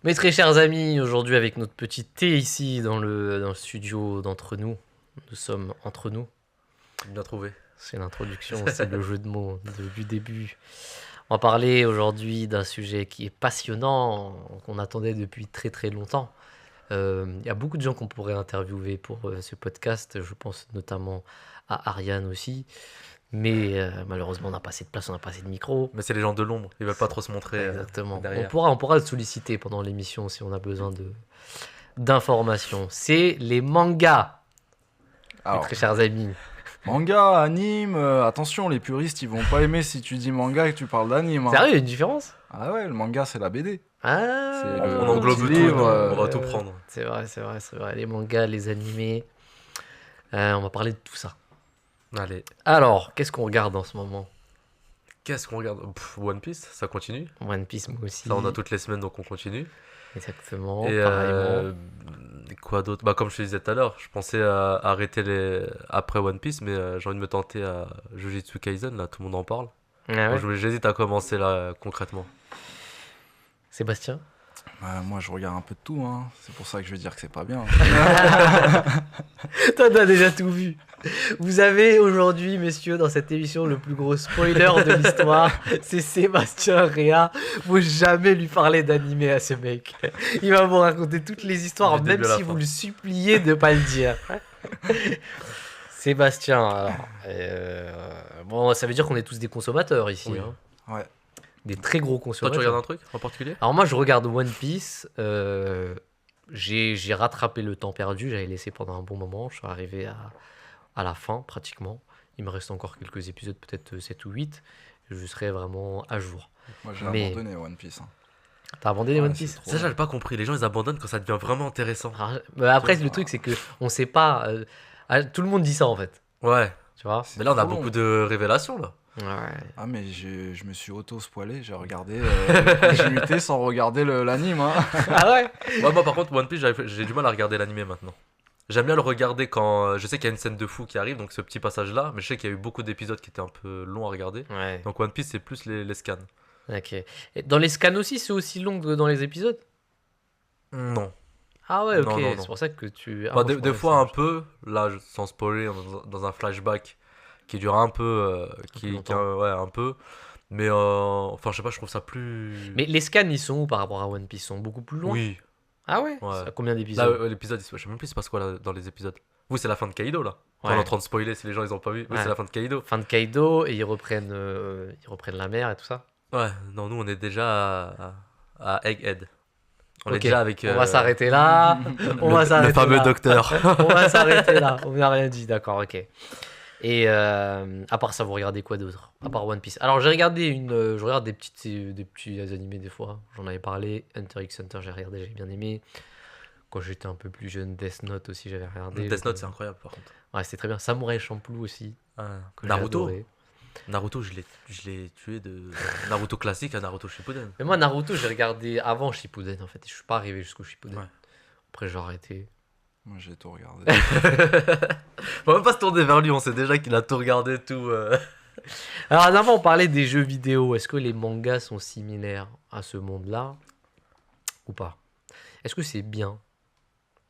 Mes très chers amis, aujourd'hui avec notre petit thé ici dans le studio d'entre nous, nous sommes entre nous. Bien trouvé. C'est l'introduction, c'est le jeu de mots du début. On va parler aujourd'hui d'un sujet qui est passionnant, qu'on attendait depuis très très longtemps. Il y a beaucoup de gens qu'on pourrait interviewer pour ce podcast, je pense notamment à Ariane aussi. Mais malheureusement, on n'a pas assez de place, on n'a pas assez de micro. Mais c'est les gens de l'ombre, ils veulent pas trop se montrer Exactement. On derrière. pourra le solliciter pendant l'émission si on a besoin d'informations. C'est les mangas, mes Alors, très chers amis. manga, anime, attention, les puristes, ils vont pas aimer si tu dis manga et que tu parles d'anime. Hein. Sérieux, il y a une différence? Ah ouais, le manga, c'est la BD. Ah, C'est On le englobe petit tout, livre, on va tout prendre. C'est vrai, c'est vrai, c'est vrai. Les mangas, les animés. On va parler de tout ça. Allez, Alors, qu'est-ce qu'on regarde en ce moment? qu'est-ce qu'on regarde? One Piece, ça continue. One Piece, moi aussi. Ça, on a toutes les semaines, donc on continue. Exactement, Et pareillement. quoi d'autre? Bah, comme je te disais tout à l'heure, je pensais arrêter après One Piece, mais j'ai envie de me tenter à Jujutsu Kaisen, là, tout le monde en parle. Ah ouais. Donc, j'hésite à commencer là, concrètement. Sébastien? Moi, je regarde un peu de tout. Hein. C'est pour ça que je vais dire que c'est pas bien. Toi, t'as déjà tout vu. Vous avez aujourd'hui, messieurs, dans cette émission, le plus gros spoiler de l'histoire. C'est Sébastien Réa. Faut jamais lui parler d'animé à ce mec. Il va vous raconter toutes les histoires, Du même début à la si fin. vous le suppliez de pas le dire. Sébastien, alors, bon, ça veut dire qu'on est tous des consommateurs ici. Oui. Hein. Ouais. Des très gros Toi, consommateurs. tu regardes un truc en particulier? Alors moi, je regarde One Piece. J'ai rattrapé le temps perdu. J'avais laissé pendant un bon moment. Je suis arrivé à la fin, pratiquement. Il me reste encore quelques épisodes, peut-être 7 ou 8. Je serai vraiment à jour. Moi, j'ai Mais- abandonné One Piece. Hein. T'as abandonné Ouais, One c'est Piece? trop. Ça, j'avais pas compris. Les gens, ils abandonnent quand ça devient vraiment intéressant. Alors, après, le truc, c'est que on sait pas. Tout le monde dit ça, en fait. Ouais. Tu vois? C'est Mais là, on a trop long. beaucoup de révélations, là. Ouais. Ah, mais je me suis auto-spoilé. J'ai regardé continuité sans regarder l'anime. Hein. Ah ouais? Ouais, moi, par contre, One Piece, j'ai du mal à regarder l'animé maintenant. J'aime bien le regarder quand. Je sais qu'il y a une scène de fou qui arrive, donc ce petit passage-là, mais je sais qu'il y a eu beaucoup d'épisodes qui étaient un peu longs à regarder. Ouais. Donc One Piece, c'est plus les scans. Ok. Et dans les scans aussi, c'est aussi long que dans les épisodes? Non. Ah ouais, ok. Non, non, non. C'est pour ça que tu. Ah, Bah, moi, je des pensais que fois, ça un peu, là, sans spoiler, dans un flashback qui dure un peu. plus longtemps. Ouais, un peu. Mais enfin, je sais pas, je trouve ça plus. Mais les scans, ils sont où par rapport à One Piece? Ils sont beaucoup plus loin? Oui. Ah ouais? Ouais. C'est à combien Là, d'épisodes? l'épisode, je sais même plus c'est passe quoi là, dans les épisodes. Vous, c'est la fin de Kaido là. Enfin, Ouais. on est en train de spoiler si les gens ils ont pas vu. Oui, Ouais. c'est la fin de Kaido. Fin de Kaido et ils reprennent la mer et tout ça. Ouais, non, nous on est déjà à Egghead. On est Ok, déjà avec on va s'arrêter là. On va le s'arrêter fameux là. docteur. On va s'arrêter là. On n'a rien dit, d'accord, ok. Et à part ça, vous regardez quoi d'autre? À part One Piece. Alors j'ai regardé je regarde des petits animés des fois. J'en avais parlé. Hunter x Hunter, j'ai regardé, j'ai bien aimé. Quand j'étais un peu plus jeune, Death Note aussi, j'avais regardé. Death Note, c'est incroyable par contre. Ouais, c'était très bien. Samurai Champloo aussi. Que j'ai Naruto. adoré. Naruto, je l'ai tué de Naruto classique à Naruto Shippuden. Mais moi, Naruto, j'ai regardé avant Shippuden en fait. Je suis pas arrivé jusqu'au Shippuden. Ouais. Après, j'ai arrêté. Moi, j'ai tout regardé. Faut même pas se tourner vers lui, on sait déjà qu'il a tout regardé, tout. Alors, avant, on parlait des jeux vidéo. Est-ce que les mangas sont similaires à ce monde-là ou pas? Est-ce que c'est bien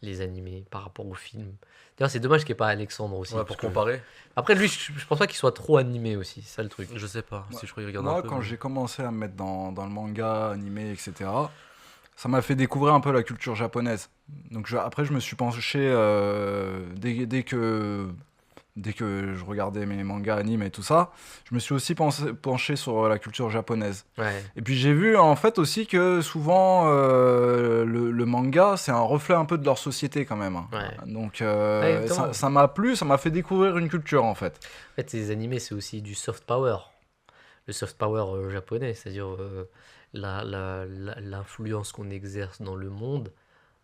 les animés par rapport aux films? D'ailleurs, c'est dommage qu'il n'y ait pas Alexandre aussi. Ouais, parce pour que- comparer. Après, lui, je pense pas qu'il soit trop animé aussi. C'est ça le truc. Je sais pas Ouais. si je crois qu'il regarde un Moi, peu. quand mais- j'ai commencé à me mettre dans le manga, animé, etc., ça m'a fait découvrir un peu la culture japonaise. Donc après, je me suis penché dès que je regardais mes mangas, animes et tout ça, je me suis aussi penché sur la culture japonaise. Ouais. Et puis j'ai vu en fait aussi que souvent le manga, c'est un reflet un peu de leur société quand même. Hein. Ouais. Donc Ouais, exactement. ça m'a plu, ça m'a fait découvrir une culture en fait. En fait, ces animés, c'est aussi du soft power. Le soft power japonais, c'est-à-dire l'influence qu'on exerce dans le monde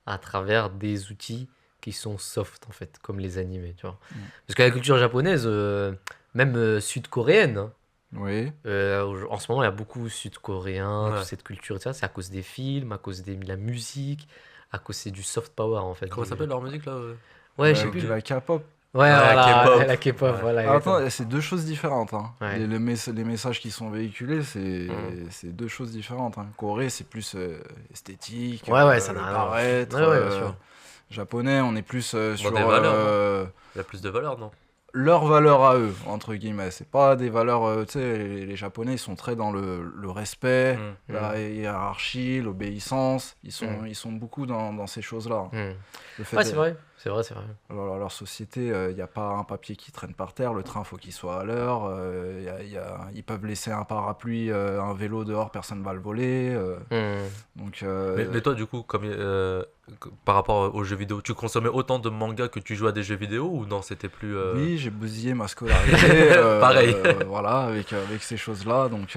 à travers des outils qui sont soft, en fait, comme les animés, tu vois. Mm. Parce que la culture japonaise, même sud-coréenne, hein, Oui. en ce moment, il y a beaucoup sud-coréens, Ouais. toute cette culture, etc. C'est à cause des films, à cause de la musique, à cause c'est du soft power, en fait. Comment ça s'appelle leur musique là Ouais, je sais plus. La K-pop. Ouais, Ouais, voilà, K-pop. la K-pop, Ouais. voilà. Ah, exactement. attends, c'est deux choses différentes. Hein. Ouais. Les messages qui sont véhiculés, Mhm. c'est deux choses différentes. Hein. Corée, c'est plus esthétique, Ouais, ça le n'a rien à voir. paraître. Ouais, bien sûr. Japonais, on est plus Dans sur des valeurs, non? Il y a plus de valeurs, non? leurs valeurs à eux, entre guillemets. C'est pas des valeurs, tu sais, les Japonais, ils sont très dans le respect, Hmm. la hiérarchie, l'obéissance. Mm. Ils sont beaucoup dans ces choses-là. Mm. Le fait Ouais, de- c'est vrai. C'est vrai, c'est vrai. alors, leur société, il n'y a pas un papier qui traîne par terre, le train faut qu'il soit à l'heure, ils peuvent laisser un parapluie, un vélo dehors, personne ne va le voler. Mm. Donc, Mais toi, du coup, par rapport aux jeux vidéo, tu consommais autant de mangas que tu jouais à des jeux vidéo ou non, c'était plus. oui, j'ai bousillé ma scolarité, Pareil. voilà, avec ces choses-là. Donc,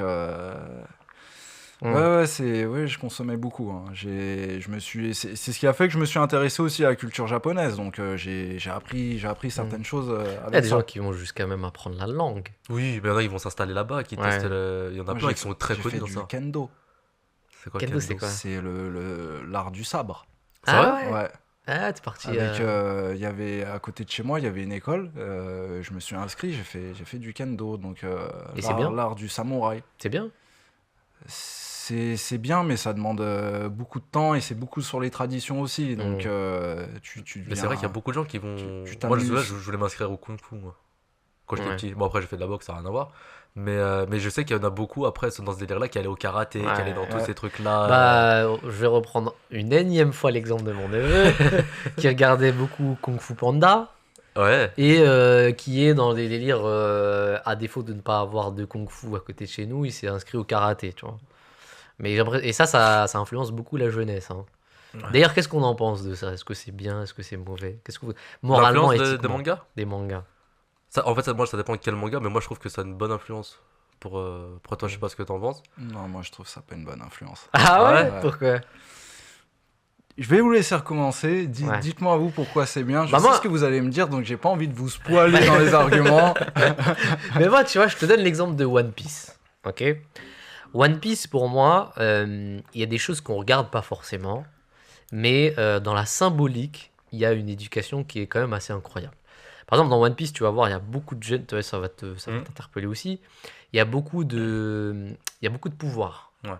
Mm. ouais, je consommais beaucoup. Hein. C'est ce qui a fait que je me suis intéressé aussi à la culture japonaise. Donc, j'ai appris certaines choses Il y a avec des ça. gens qui vont jusqu'à même apprendre la langue. Oui, mais il y en a, ils vont s'installer là-bas, qui Ouais. testent il y en a Moi, plein qui sont très j'ai connus fait dans du ça. kendo. C'est quoi Kendo, Kendo? c'est quoi? C'est l'art du sabre. C'est Ah vrai? ouais? Ouais. Ah, t'es parti. Avec, il y avait à côté de chez moi, il y avait une école. Je me suis inscrit, j'ai fait du kendo, donc Et c'est bien? l'art du samouraï. C'est bien? C'est bien, mais ça demande beaucoup de temps et c'est beaucoup sur les traditions aussi. Donc tu Mais c'est vrai qu'il y a beaucoup de gens qui vont. tu Moi, je, t'amuses. je voulais m'inscrire au Kung Fu, moi, quand j'étais Ouais. petit. Bon, après, j'ai fait de la boxe, ça n'a rien à voir. Mais je sais qu'il y en a beaucoup après dans ce délire-là qui allaient au karaté, qui allaient dans tous Ouais. ces trucs-là. Bah, je vais reprendre une énième fois l'exemple de mon neveu qui regardait beaucoup Kung Fu Panda Ouais. et qui est dans des délires, à défaut de ne pas avoir de Kung Fu à côté de chez nous, il s'est inscrit au karaté, tu vois. Mais et ça influence beaucoup la jeunesse. Hein. Ouais. D'ailleurs, qu'est-ce qu'on en pense de ça? Est-ce que c'est bien? Est-ce que c'est mauvais? Moralement, L'influence de éthiquement, manga? des mangas. En fait, moi, ça dépend de quel manga, mais moi, je trouve que ça a une bonne influence. Pour toi, je sais pas ce que t'en penses. Non, moi je trouve ça pas une bonne influence. Ah ouais? Ouais. Pourquoi? Je vais vous laisser recommencer. Ouais. Dites-moi vous pourquoi c'est bien. Je Bah sais moi- ce que vous allez me dire, donc j'ai pas envie de vous spoiler dans les arguments. Mais moi, tu vois, je te donne l'exemple de One Piece. Ok? One Piece, pour moi, il y a des choses qu'on regarde pas forcément, mais dans la symbolique, il y a une éducation qui est quand même assez incroyable. Par exemple, dans One Piece, tu vas voir, il y a beaucoup de jeunes, tu vois, ça va Mhm. t'interpeller aussi. Il y a beaucoup de pouvoir. Ouais.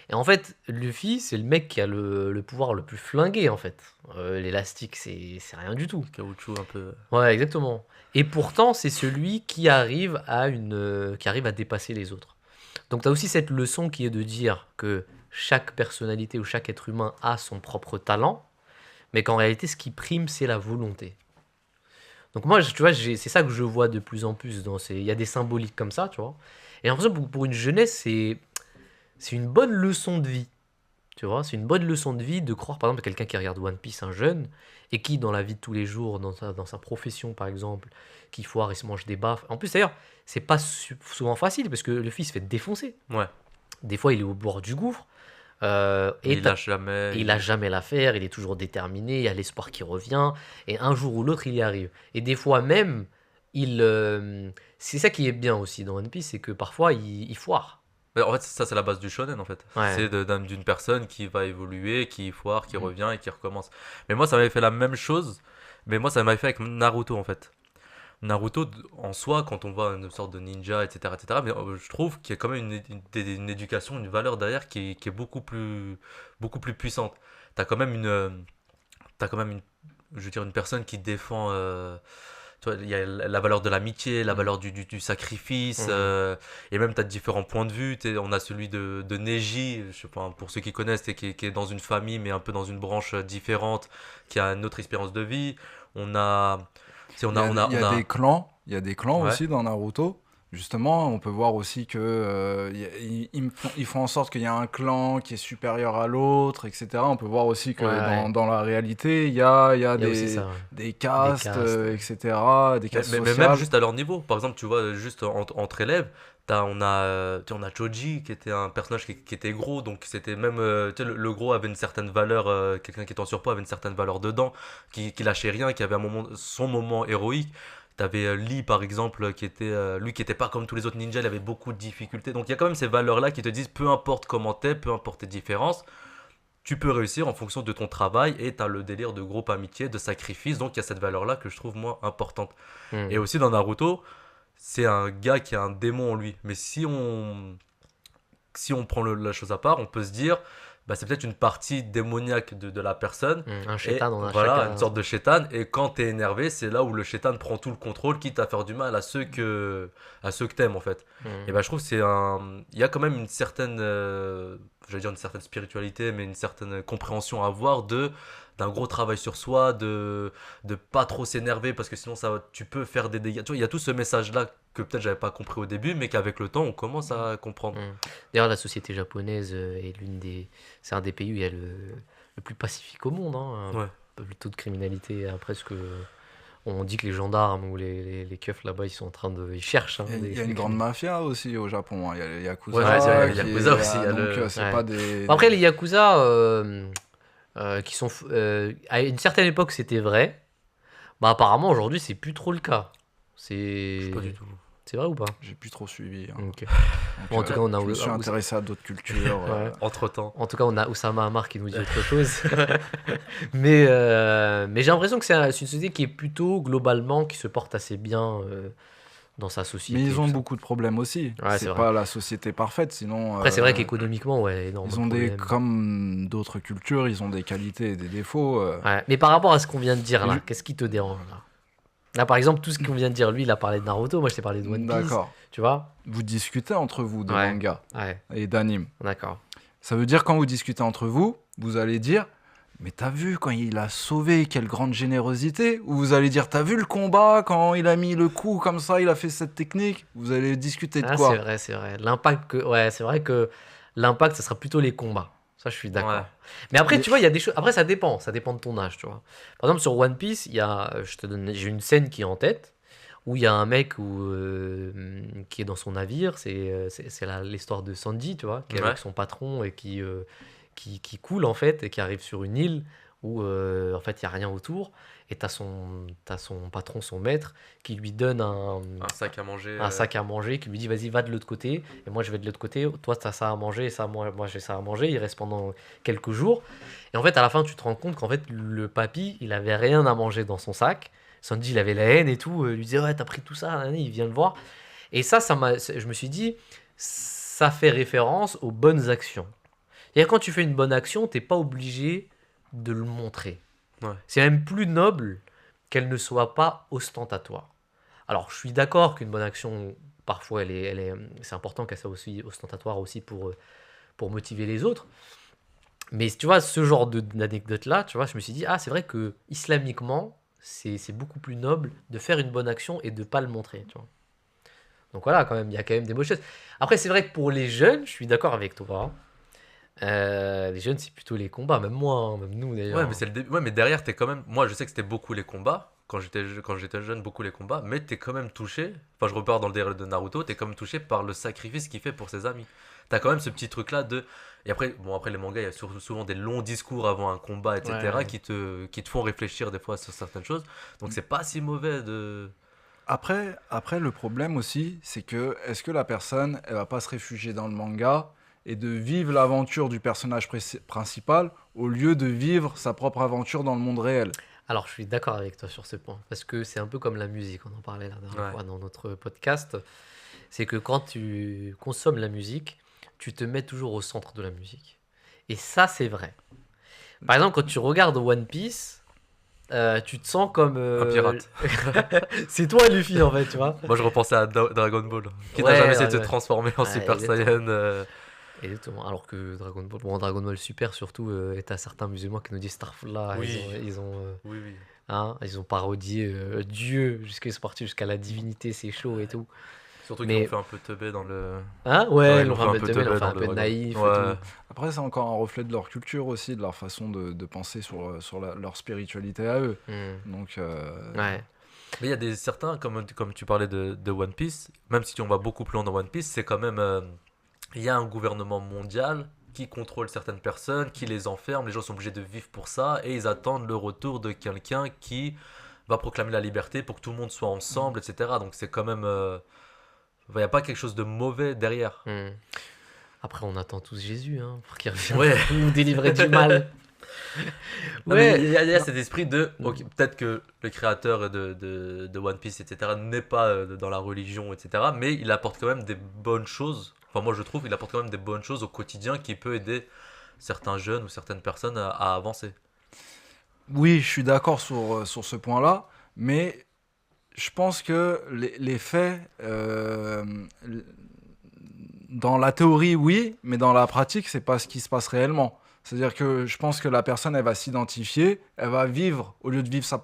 Et en fait, Luffy, c'est le mec qui a le pouvoir le plus flingué, en fait. L'élastique, c'est rien du tout. Caoutchouc un peu. Ouais, exactement. Et pourtant, c'est celui qui arrive qui arrive à dépasser les autres. Donc, tu as aussi cette leçon qui est de dire que chaque personnalité ou chaque être humain a son propre talent, mais qu'en réalité, ce qui prime, c'est la volonté. Donc, moi, tu vois, c'est ça que je vois de plus en plus. Il y a des symboliques comme ça, tu vois. Et j'ai l'impression que pour une jeunesse, c'est une bonne leçon de vie. Tu vois, c'est une bonne leçon de vie de croire, par exemple, à quelqu'un qui regarde One Piece, un jeune, et qui, dans la vie de tous les jours, dans sa profession, par exemple, qui foire et se mange des baffes. En plus, d'ailleurs, c'est pas souvent facile, parce que le fils se fait défoncer. Ouais. Des fois, il est au bord du gouffre. Et Et il lâche jamais. il a jamais l'affaire, il est toujours déterminé, il y a l'espoir qui revient, et un jour ou l'autre, il y arrive. Et des fois même, c'est ça qui est bien aussi dans One Piece, c'est que parfois, il foire. Mais en fait, ça, c'est la base du shonen, en fait. Ouais. C'est d'une personne qui va évoluer, qui foire, qui Mhm. revient et qui recommence. Mais moi, ça m'avait fait la même chose. Mais moi, ça m'avait fait avec Naruto, en fait. Naruto, en soi, quand on voit une sorte de ninja, etc., mais je trouve qu'il y a quand même une éducation, une valeur derrière qui est beaucoup plus puissante. T'as quand même je veux dire, une personne qui défend. Tu vois, il y a la valeur de l'amitié, la valeur du sacrifice, Mhm. et même tu as différents points de vue. On a celui de Neji, je sais pas, pour ceux qui connaissent, qui est dans une famille, mais un peu dans une branche différente, qui a une autre expérience de vie. On a. Tu sais, Il y a des clans, il y a des clans Ouais. aussi dans Naruto. Justement, on peut voir aussi que ils font en sorte qu'il y a un clan qui est supérieur à l'autre, etc. On peut voir aussi que Ouais. dans la réalité, il y a Il y a aussi ça. Ouais. des castes, castes, ouais. etc. Des castes Mais même sociales. juste à leur niveau. Par exemple, tu vois, juste entre élèves, on a Choji qui était un personnage qui était gros, donc c'était même. Tu sais, le gros avait une certaine valeur, quelqu'un qui était en surpoids avait une certaine valeur dedans, qui lâchait rien, qui avait son moment héroïque. T'avais Lee par exemple, lui qui était pas comme tous les autres ninjas, il avait beaucoup de difficultés. Donc il y a quand même ces valeurs-là qui te disent peu importe comment t'es, peu importe tes différences, tu peux réussir en fonction de ton travail et tu as le délire de groupe amitié, de sacrifice. Donc il y a cette valeur-là que je trouve moi importante. Et Hmm. aussi dans Naruto, c'est un gars qui a un démon en lui. Mais si on prend la chose à part, on peut se dire, bah, c'est peut-être une partie démoniaque de la personne. Un Et chétan, on a voilà, chacun. une sorte de chétan. Et quand t'es énervé, c'est là où le chétan prend tout le contrôle, quitte à faire du mal à ceux que t'aimes, en fait. Hmm. Et bah, je trouve que il y a quand même une certaine, je vais dire une certaine spiritualité, mais une certaine compréhension à avoir d'un gros travail sur soi, de pas trop s'énerver, parce que sinon tu peux faire des dégâts. Tu vois, il y a tout ce message-là que peut-être j'avais pas compris au début, mais qu'avec le temps, on commence à comprendre. Hmm. D'ailleurs, la société japonaise est c'est un des pays où il y a le plus pacifique au monde, hein. Ouais. Le taux de criminalité a presque. On dit que les gendarmes ou les keufs là-bas, ils sont en train de, ils cherchent, hein, Il y a une grande mafia aussi au Japon, hein. Il y a les Yakuza. Ouais, c'est vrai, il y a qui Yakuza est- aussi, il y a donc, le- c'est Ouais. pas des. Bon, après, les Yakuza, qui sont. À une certaine époque, c'était vrai. Bah, apparemment, aujourd'hui, c'est plus trop le cas. Je sais pas du tout. C'est vrai ou pas? J'ai plus trop suivi, hein. Ok. Donc, Bon, en tout cas, on a je me suis intéressé à d'autres cultures. Ouais. Entre-temps. En tout cas, on a Oussama Hamar qui nous dit autre chose. Mais j'ai l'impression que c'est une société qui est plutôt globalement qui se porte assez bien dans sa société. Mais ils ont tout ça. beaucoup de problèmes aussi. Ouais, c'est C'est vrai. pas la société parfaite, sinon. Après, c'est vrai qu'économiquement, ouais, énorme. ils ont comme d'autres cultures, ils ont des qualités et des défauts. Ouais, mais par rapport à ce qu'on vient de dire là, Je- qu'est-ce qui te dérange là? Là, par exemple, tout ce qu'on vient de dire, lui, il a parlé de Naruto, moi, je t'ai parlé de One Piece. D'accord. Tu vois? Vous discutez entre vous de Ouais. manga Ouais, et d'anime. d'accord. Ça veut dire quand vous discutez entre vous, vous allez dire mais t'as vu quand il a sauvé, quelle grande générosité? Ou vous allez dire t'as vu le combat quand il a mis le coup comme ça, il a fait cette technique? Vous allez discuter de Ah, quoi? c'est vrai, c'est vrai. Ouais, c'est vrai que l'impact, ça sera plutôt les combats. Ça, je suis d'accord. Ouais. Mais après, Mais- tu vois, il y a des choses. Après, ça dépend de ton âge, tu vois. Par exemple, sur One Piece, j'ai une scène qui est en tête où il y a un mec qui est dans son navire. C'est l'histoire de Sanji, tu vois, qui est Ouais. avec son patron et qui coule en fait et qui arrive sur une île où en fait il y a rien autour. Et t'as son patron, son maître, qui lui donne Un sac à manger. un sac à manger, qui lui dit vas-y va de l'autre côté et moi je vais de l'autre côté, toi t'as ça à manger et ça moi j'ai ça à manger. Il reste pendant quelques jours et en fait à la fin tu te rends compte qu'en fait le papy il avait rien à manger dans son sac. Sanji il avait la haine et tout, lui disait ouais t'as pris tout ça, il vient le voir et je me suis dit ça fait référence aux bonnes actions. Et quand tu fais une bonne action t'es pas obligé de le montrer. Ouais. C'est même plus noble qu'elle ne soit pas ostentatoire. Alors, je suis d'accord qu'une bonne action, parfois, c'est important qu'elle soit aussi ostentatoire aussi pour motiver les autres. Mais tu vois, ce genre d'anecdote-là, tu vois, je me suis dit, ah, c'est vrai que islamiquement, c'est beaucoup plus noble de faire une bonne action et de pas le montrer, tu vois. Donc voilà, quand même, il y a quand même des bonnes choses. Après, c'est vrai que pour les jeunes, je suis d'accord avec toi. Les jeunes, c'est plutôt les combats, même moi, hein, même nous d'ailleurs. Ouais, mais c'est le début. Ouais, mais derrière, t'es quand même. Moi, je sais que c'était beaucoup les combats. Quand j'étais jeune, beaucoup les combats. Mais t'es quand même touché. Enfin, je repars dans le délire de Naruto. T'es quand même touché par le sacrifice qu'il fait pour ses amis. T'as quand même ce petit truc-là de. Et après, bon, après les mangas, il y a souvent des longs discours avant un combat, etc. Ouais. qui te font réfléchir des fois sur certaines choses. Donc, c'est pas si mauvais de. Après, le problème aussi, c'est que est-ce que la personne, elle va pas se réfugier dans le manga et de vivre l'aventure du personnage principal au lieu de vivre sa propre aventure dans le monde réel? Alors, je suis d'accord avec toi sur ce point, parce que c'est un peu comme la musique, on en parlait la dernière Ouais. fois dans notre podcast. C'est que quand tu consommes la musique, tu te mets toujours au centre de la musique. Et ça, c'est vrai. Par exemple, quand tu regardes One Piece, tu te sens comme... Un pirate. c'est toi, Luffy, en fait, tu vois. Moi, je repensais à Dragon Ball, qui Ouais, n'a jamais essayé ouais, de ouais. se transformer en Ouais, Super exactement. Saiyan. Exactement. Alors que Dragon Ball Super, surtout, est à certains musulmans qui nous disent Starfullah. Oui. Ils Oui, oui. ont parodié Dieu, jusqu'à c'est parti jusqu'à la divinité, c'est chaud et tout. Surtout Mais- qu'ils ont fait un peu teubé dans le. Hein? Ouais, Ouais, ils ils l'ont l'ont fait un peu teubé, ils l'ont fait dans un le peu Dragon. naïf et Ouais. tout. Après, c'est encore un reflet de leur culture aussi, de leur façon de penser sur leur spiritualité à eux. Hmm. Donc, Ouais. Mais il y a certains, comme tu parlais de One Piece, même si on va beaucoup plus loin dans One Piece, c'est quand même. Il y a un gouvernement mondial qui contrôle certaines personnes, qui les enferme, les gens sont obligés de vivre pour ça, et ils attendent le retour de quelqu'un qui va proclamer la liberté pour que tout le monde soit ensemble, etc. Donc c'est quand même. Il n'y a pas quelque chose de mauvais derrière. Hmm. Après, on attend tous Jésus, hein, pour qu'il revienne Ouais. nous délivrer du mal. Non, mais Ouais. il y a cet esprit de, Mm. ok, peut-être que le créateur de One Piece, etc., n'est pas dans la religion, etc., mais il apporte quand même des bonnes choses. Enfin, moi, je trouve qu'il apporte quand même des bonnes choses au quotidien qui peut aider certains jeunes ou certaines personnes à avancer. Oui, je suis d'accord sur ce point-là, mais je pense que les faits, dans la théorie, oui, mais dans la pratique, c'est pas ce qui se passe réellement. C'est-à-dire que je pense que la personne, elle va s'identifier, elle va vivre, au lieu de vivre sa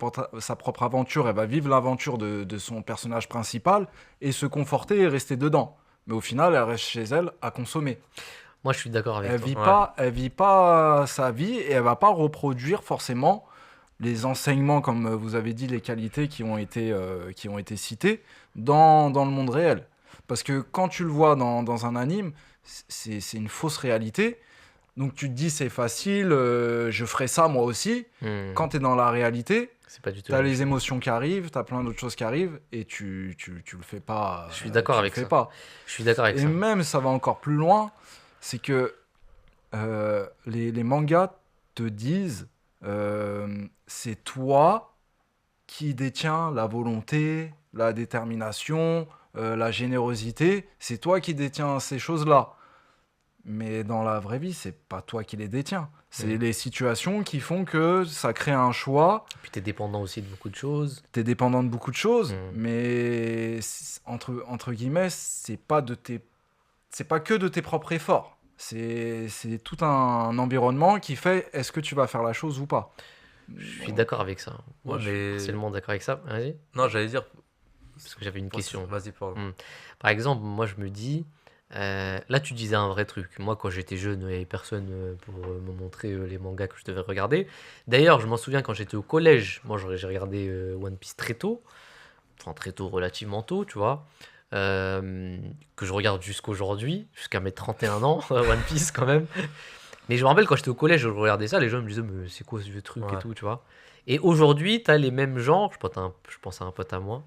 propre aventure, elle va vivre l'aventure de son personnage principal et se conforter et rester dedans. Mais au final, elle reste chez elle à consommer. Moi, je suis d'accord avec toi. Ouais. Elle vit pas sa vie et elle va pas reproduire forcément les enseignements, comme vous avez dit, les qualités qui ont été citées dans le monde réel. Parce que quand tu le vois dans un anime, c'est une fausse réalité. Donc tu te dis c'est facile, je ferai ça moi aussi. Hmm. Quand tu es dans la réalité, C'est pas du tout tu as la même les chose. émotions qui arrivent, tu as plein d'autres choses qui arrivent et tu le fais pas. Je suis d'accord tu avec le fais ça. pas. Je suis d'accord avec Et ça. même ça va encore plus loin, c'est que les mangas te disent c'est toi qui détiens la volonté, la détermination, la générosité, c'est toi qui détiens ces choses-là. Mais dans la vraie vie, c'est pas toi qui les détiens. C'est Mm. les situations qui font que ça crée un choix. Puis t'es dépendant aussi de beaucoup de choses. T'es dépendant de beaucoup de choses, Mm. mais entre guillemets, c'est pas que de tes propres efforts. C'est tout un environnement qui fait est-ce que tu vas faire la chose ou pas. Je suis d'accord avec ça. Moi, Ouais, je suis mais. partiellement d'accord avec ça. Vas-y, Non, j'allais dire. parce que j'avais une question. Vas-y, pardon. Mm. Par exemple, moi, je me dis, là, tu disais un vrai truc. Moi, quand j'étais jeune, il n'y avait personne pour me montrer les mangas que je devais regarder. D'ailleurs, je m'en souviens quand j'étais au collège, moi, j'ai regardé One Piece très tôt. Enfin, très tôt, relativement tôt, tu vois. Que je regarde jusqu'aujourd'hui, jusqu'à mes 31 ans, One Piece quand même. Mais je me rappelle quand j'étais au collège, je regardais ça, les gens me disaient, mais c'est quoi ce vieux truc et Ouais. tout, tu vois. Et aujourd'hui, tu as les mêmes gens, je pense à un pote à moi,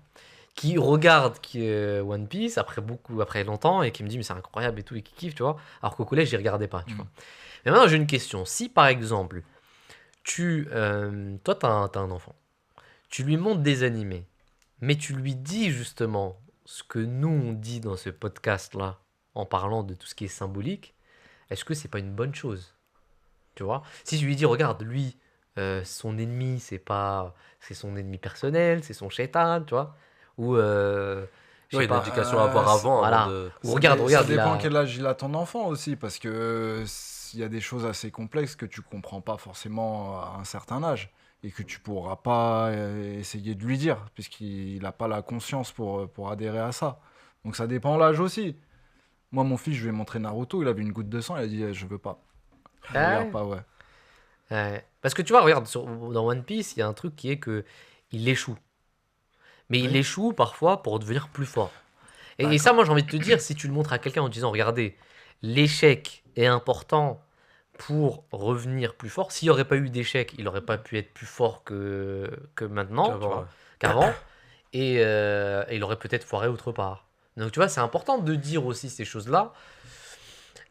qui regarde One Piece après longtemps et qui me dit, mais c'est incroyable et tout, et qui kiffe, tu vois. Alors qu'au collège, j'y regardais pas, tu vois. Mais maintenant, j'ai une question. Si par exemple, toi, t'as un enfant, tu lui montres des animés, mais tu lui dis justement ce que nous on dit dans ce podcast-là, en parlant de tout ce qui est symbolique, est-ce que c'est pas une bonne chose? Tu vois? Si tu lui dis, regarde, lui, son ennemi, c'est son ennemi personnel, c'est son shaitan, tu vois? Ou, je Ouais, sais une pas, éducation à avoir avant voilà. de. Ou regarde, Ça il dépend a... quel âge il a ton enfant aussi, parce que il y a des choses assez complexes que tu comprends pas forcément à un certain âge et que tu pourras pas essayer de lui dire, puisqu'il n'a pas la conscience pour adhérer à ça. Donc ça dépend l'âge aussi. Moi, mon fils, je lui ai montré Naruto, il avait une goutte de sang, il a dit je veux pas. Je Ah regarde pas, ouais. ouais. Parce que tu vois, regarde, dans One Piece, il y a un truc qui est que il échoue. Mais il Oui. échoue parfois pour devenir plus fort. Et Bah, ça, moi, j'ai envie de te dire, si tu le montres à quelqu'un en disant, regardez, l'échec est important pour revenir plus fort. S'il n'y aurait pas eu d'échec, il n'aurait pas pu être plus fort que maintenant, tu Qu'avant, vois, ouais. qu'avant. Et il aurait peut-être foiré autre part. Donc, tu vois, c'est important de dire aussi ces choses-là.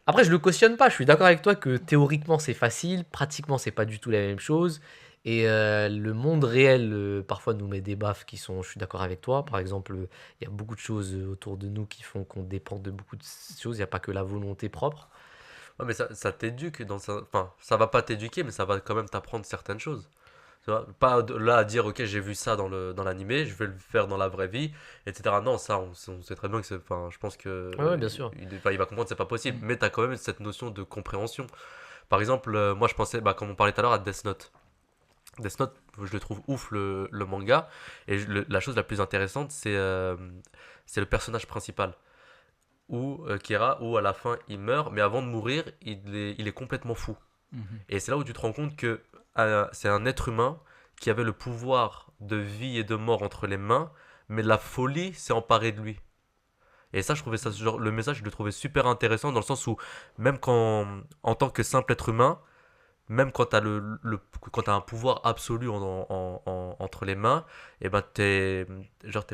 Après, je le cautionne pas. Je suis d'accord avec toi que théoriquement, c'est facile. Pratiquement, c'est pas du tout la même chose. Et le monde réel, parfois, nous met des baffes qui sont. Je suis d'accord avec toi. Par exemple, il y a beaucoup de choses autour de nous qui font qu'on dépend de beaucoup de choses. Il n'y a pas que la volonté propre. Ouais, mais ça t'éduque Enfin, ça va pas t'éduquer, mais ça va quand même t'apprendre certaines choses. Tu vois, pas là à dire, ok, j'ai vu ça dans l'animé, je vais le faire dans la vraie vie, etc. Non, ça, on sait très bien que c'est. Enfin, je pense que. Ouais, ouais, bien sûr. Il va comprendre que c'est pas possible, mais t'as quand même cette notion de compréhension. Par exemple, moi je pensais, bah, comme on parlait tout à l'heure, à Death Note. Death Note, je le trouve ouf le manga, et la chose la plus intéressante, c'est le personnage principal où Kira, où à la fin il meurt, mais avant de mourir, il est complètement fou. Mhm. Et c'est là où tu te rends compte que c'est un être humain qui avait le pouvoir de vie et de mort entre les mains, mais la folie s'est emparée de lui. Et ça, je trouvais ça, genre, le message, je le trouvais super intéressant dans le sens où, même quand, en tant que simple être humain, même quand quand t'as un pouvoir absolu entre les mains, et ben t'es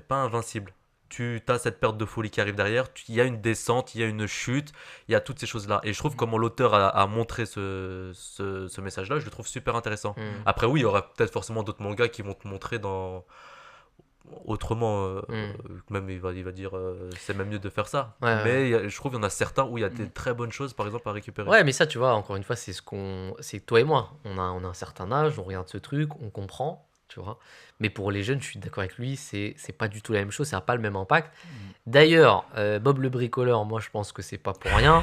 pas invincible. tu as cette perte de folie qui arrive derrière, il y a une descente, il y a une chute, il y a toutes ces choses-là. Et je trouve comment l'auteur a montré ce message-là, je le trouve super intéressant. Mm. Après, oui, il y aura peut-être forcément d'autres mangas qui vont te montrer autrement, même il va dire c'est même mieux de faire ça. Ouais, ouais. Mais je trouve qu'il y en a certains où il y a des très bonnes choses, par exemple, à récupérer. Ouais, mais ça, tu vois, encore une fois, c'est toi et moi. On a un certain âge, on regarde ce truc, on comprend, tu vois. Mais pour les jeunes, je suis d'accord avec lui, c'est pas du tout la même chose, ça n'a pas le même impact. D'ailleurs, Bob le bricoleur, moi, je pense que c'est pas pour rien.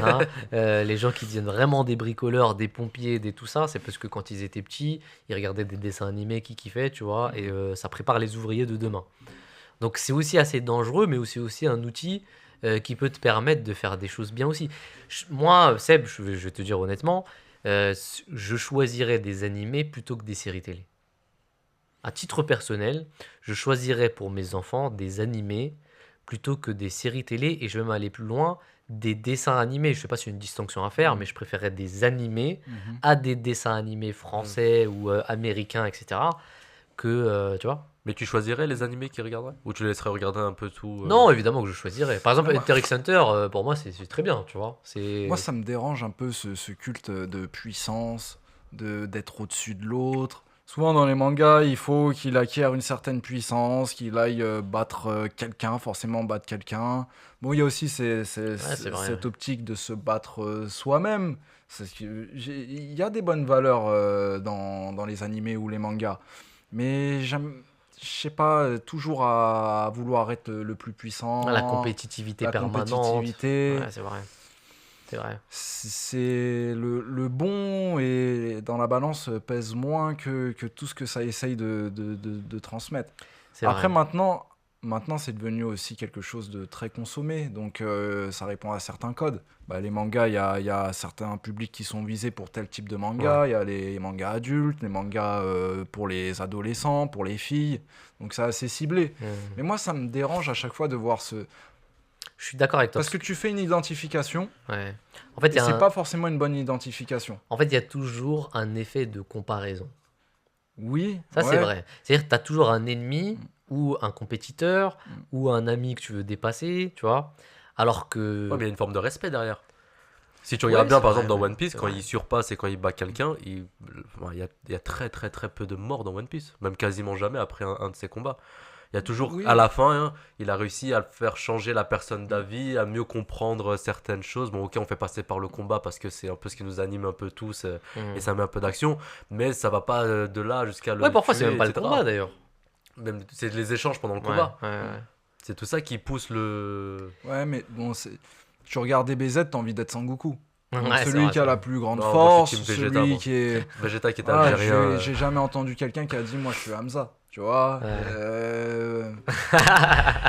Hein. Les gens qui deviennent vraiment des bricoleurs, des pompiers, des tout ça, c'est parce que quand ils étaient petits, ils regardaient des dessins animés qui kiffaient, tu vois, et ça prépare les ouvriers de demain. Donc c'est aussi assez dangereux, mais c'est aussi un outil qui peut te permettre de faire des choses bien aussi. Moi, Seb, je vais te dire honnêtement, je choisirais des animés plutôt que des séries télé. À titre personnel, je choisirais pour mes enfants des animés plutôt que des séries télé, et je vais même aller plus loin, des dessins animés. Je ne sais pas si c'est une distinction à faire, mais je préférerais des animés Mhm. à des dessins animés français ou américains, etc. que, tu vois. Mais tu choisirais les animés qu'ils regarderaient? Ou tu les laisserais regarder un peu tout Non, évidemment que je choisirais. Par exemple, Ouais, Hunter x Hunter, pour moi, c'est très bien, tu vois. moi, ça me dérange un peu ce culte de puissance, d'être au-dessus de l'autre. Souvent dans les mangas, il faut qu'il acquiert une certaine puissance, qu'il aille battre quelqu'un, forcément battre quelqu'un. Bon, il y a aussi Ouais, c'est vrai. cette optique de se battre soi-même. Il y a des bonnes valeurs dans les animés ou les mangas. Mais j'aime, je sais pas, toujours à vouloir être le plus La puissant, compétitivité la permanente. compétitivité. Ouais, c'est vrai. C'est vrai. C'est le bon et dans la balance pèse moins que tout ce que ça essaye de transmettre. C'est Après, vrai. maintenant, c'est devenu aussi quelque chose de très consommé, donc ça répond à certains codes. Bah, les mangas, il y a certains publics qui sont visés pour tel type de Ouais. manga. Il y a les mangas adultes, les mangas pour les adolescents, pour les filles. Donc c'est assez ciblé. Mais moi, ça me dérange à chaque fois de voir ce... Je suis d'accord avec toi. Parce que tu fais une identification, Ouais. En fait, et c'est pas forcément une bonne identification. il y a toujours un effet de comparaison. Oui, Ça, c'est ouais. vrai. C'est-à-dire que tu as toujours un ennemi Mm. ou un compétiteur Mm. ou un ami que tu veux dépasser, tu vois. Alors Ouais, que... mais il y a une forme de respect derrière. Si tu Ouais, regardes bien, c'est par vrai, exemple, dans ouais, One Piece, c'est quand vrai. il surpasse et quand il bat quelqu'un, il y a très très très peu de morts dans One Piece. Même quasiment jamais après un de ses combats. Il y a toujours, à Oui. la fin, hein, il a réussi à faire changer la personne d'avis, à mieux comprendre certaines choses. Bon, ok, on fait passer par le combat parce que c'est un peu ce qui nous anime un peu tous et ça met un peu d'action. Mais ça va pas de là jusqu'à Ouais, le parfois, c'est tuer, même pas le etc. combat, d'ailleurs. Même, c'est les échanges pendant le Ouais, combat. ouais, ouais. C'est tout ça qui pousse le. Ouais, mais bon, tu regardes DBZ, t'as envie d'être Sangoku. Donc Ouais, c'est celui vrai, qui c'est a la vrai. plus grande Non, moi je suis force, Team Vegeta, celui moi. qui est... Vegeta qui était Ah, algérien. j'ai jamais entendu quelqu'un qui a dit moi je suis Hamza, tu vois. Ouais.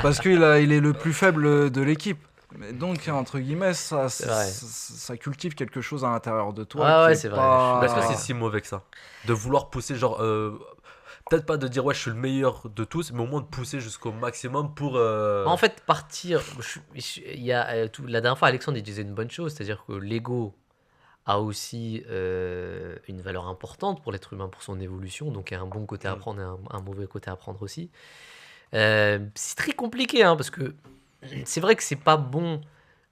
Parce qu'il il est le plus faible de l'équipe. Mais donc, entre guillemets, C'est vrai. ça cultive quelque chose à l'intérieur de toi Ah qui ouais, est c'est vrai. pas... Mais est-ce que c'est si mauvais que ça? De vouloir pousser, genre. Peut-être pas de dire ouais, je suis le meilleur de tous, mais au moins de pousser jusqu'au maximum pour. En fait, partir... il y a, la dernière fois, Alexandre il disait une bonne chose, c'est-à-dire que l'ego a aussi une valeur importante pour l'être humain, pour son évolution, donc il y a un bon côté à Mm. prendre et un mauvais côté à prendre aussi. C'est très compliqué, hein, parce que c'est vrai que c'est pas bon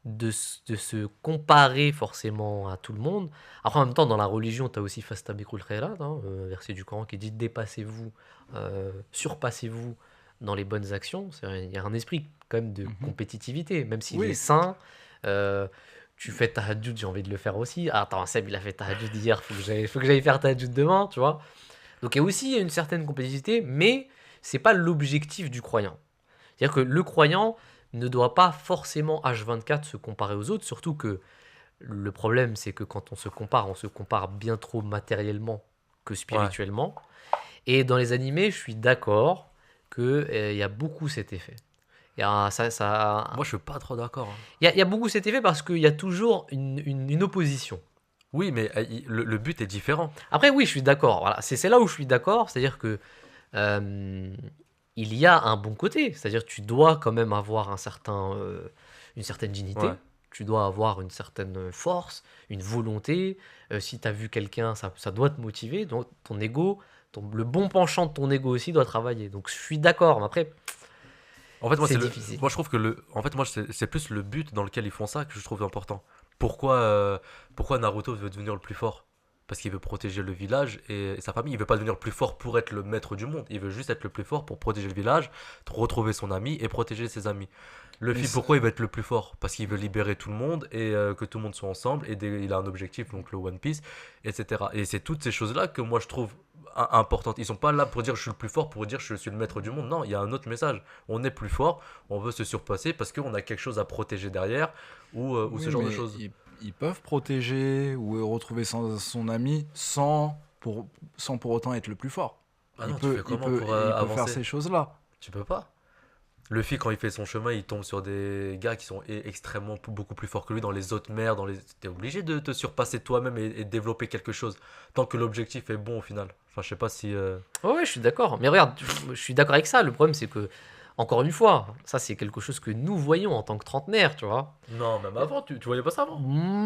de se comparer forcément à tout le monde. Après, en même temps, dans la religion, tu as aussi Fastabikul Khairat, hein, verset du Coran qui dit dépassez-vous, surpassez-vous dans les bonnes actions. Il y a un esprit quand même de Mhm. compétitivité, même s'il est Oui. sain. euh, Tu fais tahajjud, j'ai envie de le faire aussi. Ah, attends, Seb, il a fait tahajjud hier, faut que j'aille faire tahajjud demain, tu vois. Donc il y a aussi une certaine compétitivité, mais c'est pas l'objectif du croyant. C'est-à-dire que le croyant ne doit pas forcément H24 se comparer aux autres, surtout que le problème, c'est que quand on se compare bien trop matériellement que spirituellement. Et dans les animés, je suis d'accord qu'il y a beaucoup cet effet. Il y a, Moi, je suis pas trop d'accord, hein. il y a beaucoup cet effet parce qu'il y a toujours une opposition. Oui, mais le but est différent. Après, oui, je suis d'accord. Voilà. C'est là où je suis d'accord. C'est-à-dire que il y a un bon côté. C'est-à-dire que tu dois quand même avoir une certaine dignité. Ouais. Tu dois avoir une certaine force, une volonté. Si tu as vu quelqu'un, ça doit te motiver. Donc ton ego, le bon penchant de ton ego aussi doit travailler. Donc je suis d'accord. Mais après, En fait, moi, C'est c'est le... difficile. moi je trouve que en fait, moi, c'est plus le but dans lequel ils font ça que je trouve important. Pourquoi Naruto veut devenir le plus fort? Parce qu'il veut protéger le village et sa famille. Il veut pas devenir le plus fort pour être le maître du monde. Il veut juste être le plus fort pour protéger le village, retrouver son ami et protéger ses amis. Mais Luffy, c'est- pourquoi il veut être le plus fort? Parce qu'il veut libérer tout le monde et que tout le monde soit ensemble. Et il a un objectif, donc le One Piece, etc. Et c'est toutes ces choses-là que moi je trouve importantes. Ils sont pas là pour dire je suis le plus fort, pour dire je suis le maître du monde. Non, il y a un autre message. On est plus fort, on veut se surpasser parce qu'on a quelque chose à protéger derrière ou ce Oui, genre de mais choses. ils peuvent protéger ou retrouver son ami sans pour autant être le plus fort. Ah non, tu fais comment pour Il peut faire avancer? ces choses-là. Tu peux pas. Luffy, quand il fait son chemin, il tombe sur des gars qui sont extrêmement beaucoup plus forts que lui dans les autres mers. T'es obligé de te surpasser toi-même et de développer quelque chose. Tant que l'objectif est bon au final. Enfin, je sais pas si. Ouais, ouais, je suis d'accord. Mais regarde, je suis d'accord avec ça. Le problème, c'est que, encore une fois, ça, c'est quelque chose que nous voyons en tant que trentenaires, tu vois. Non, même avant, tu voyais pas ça avant?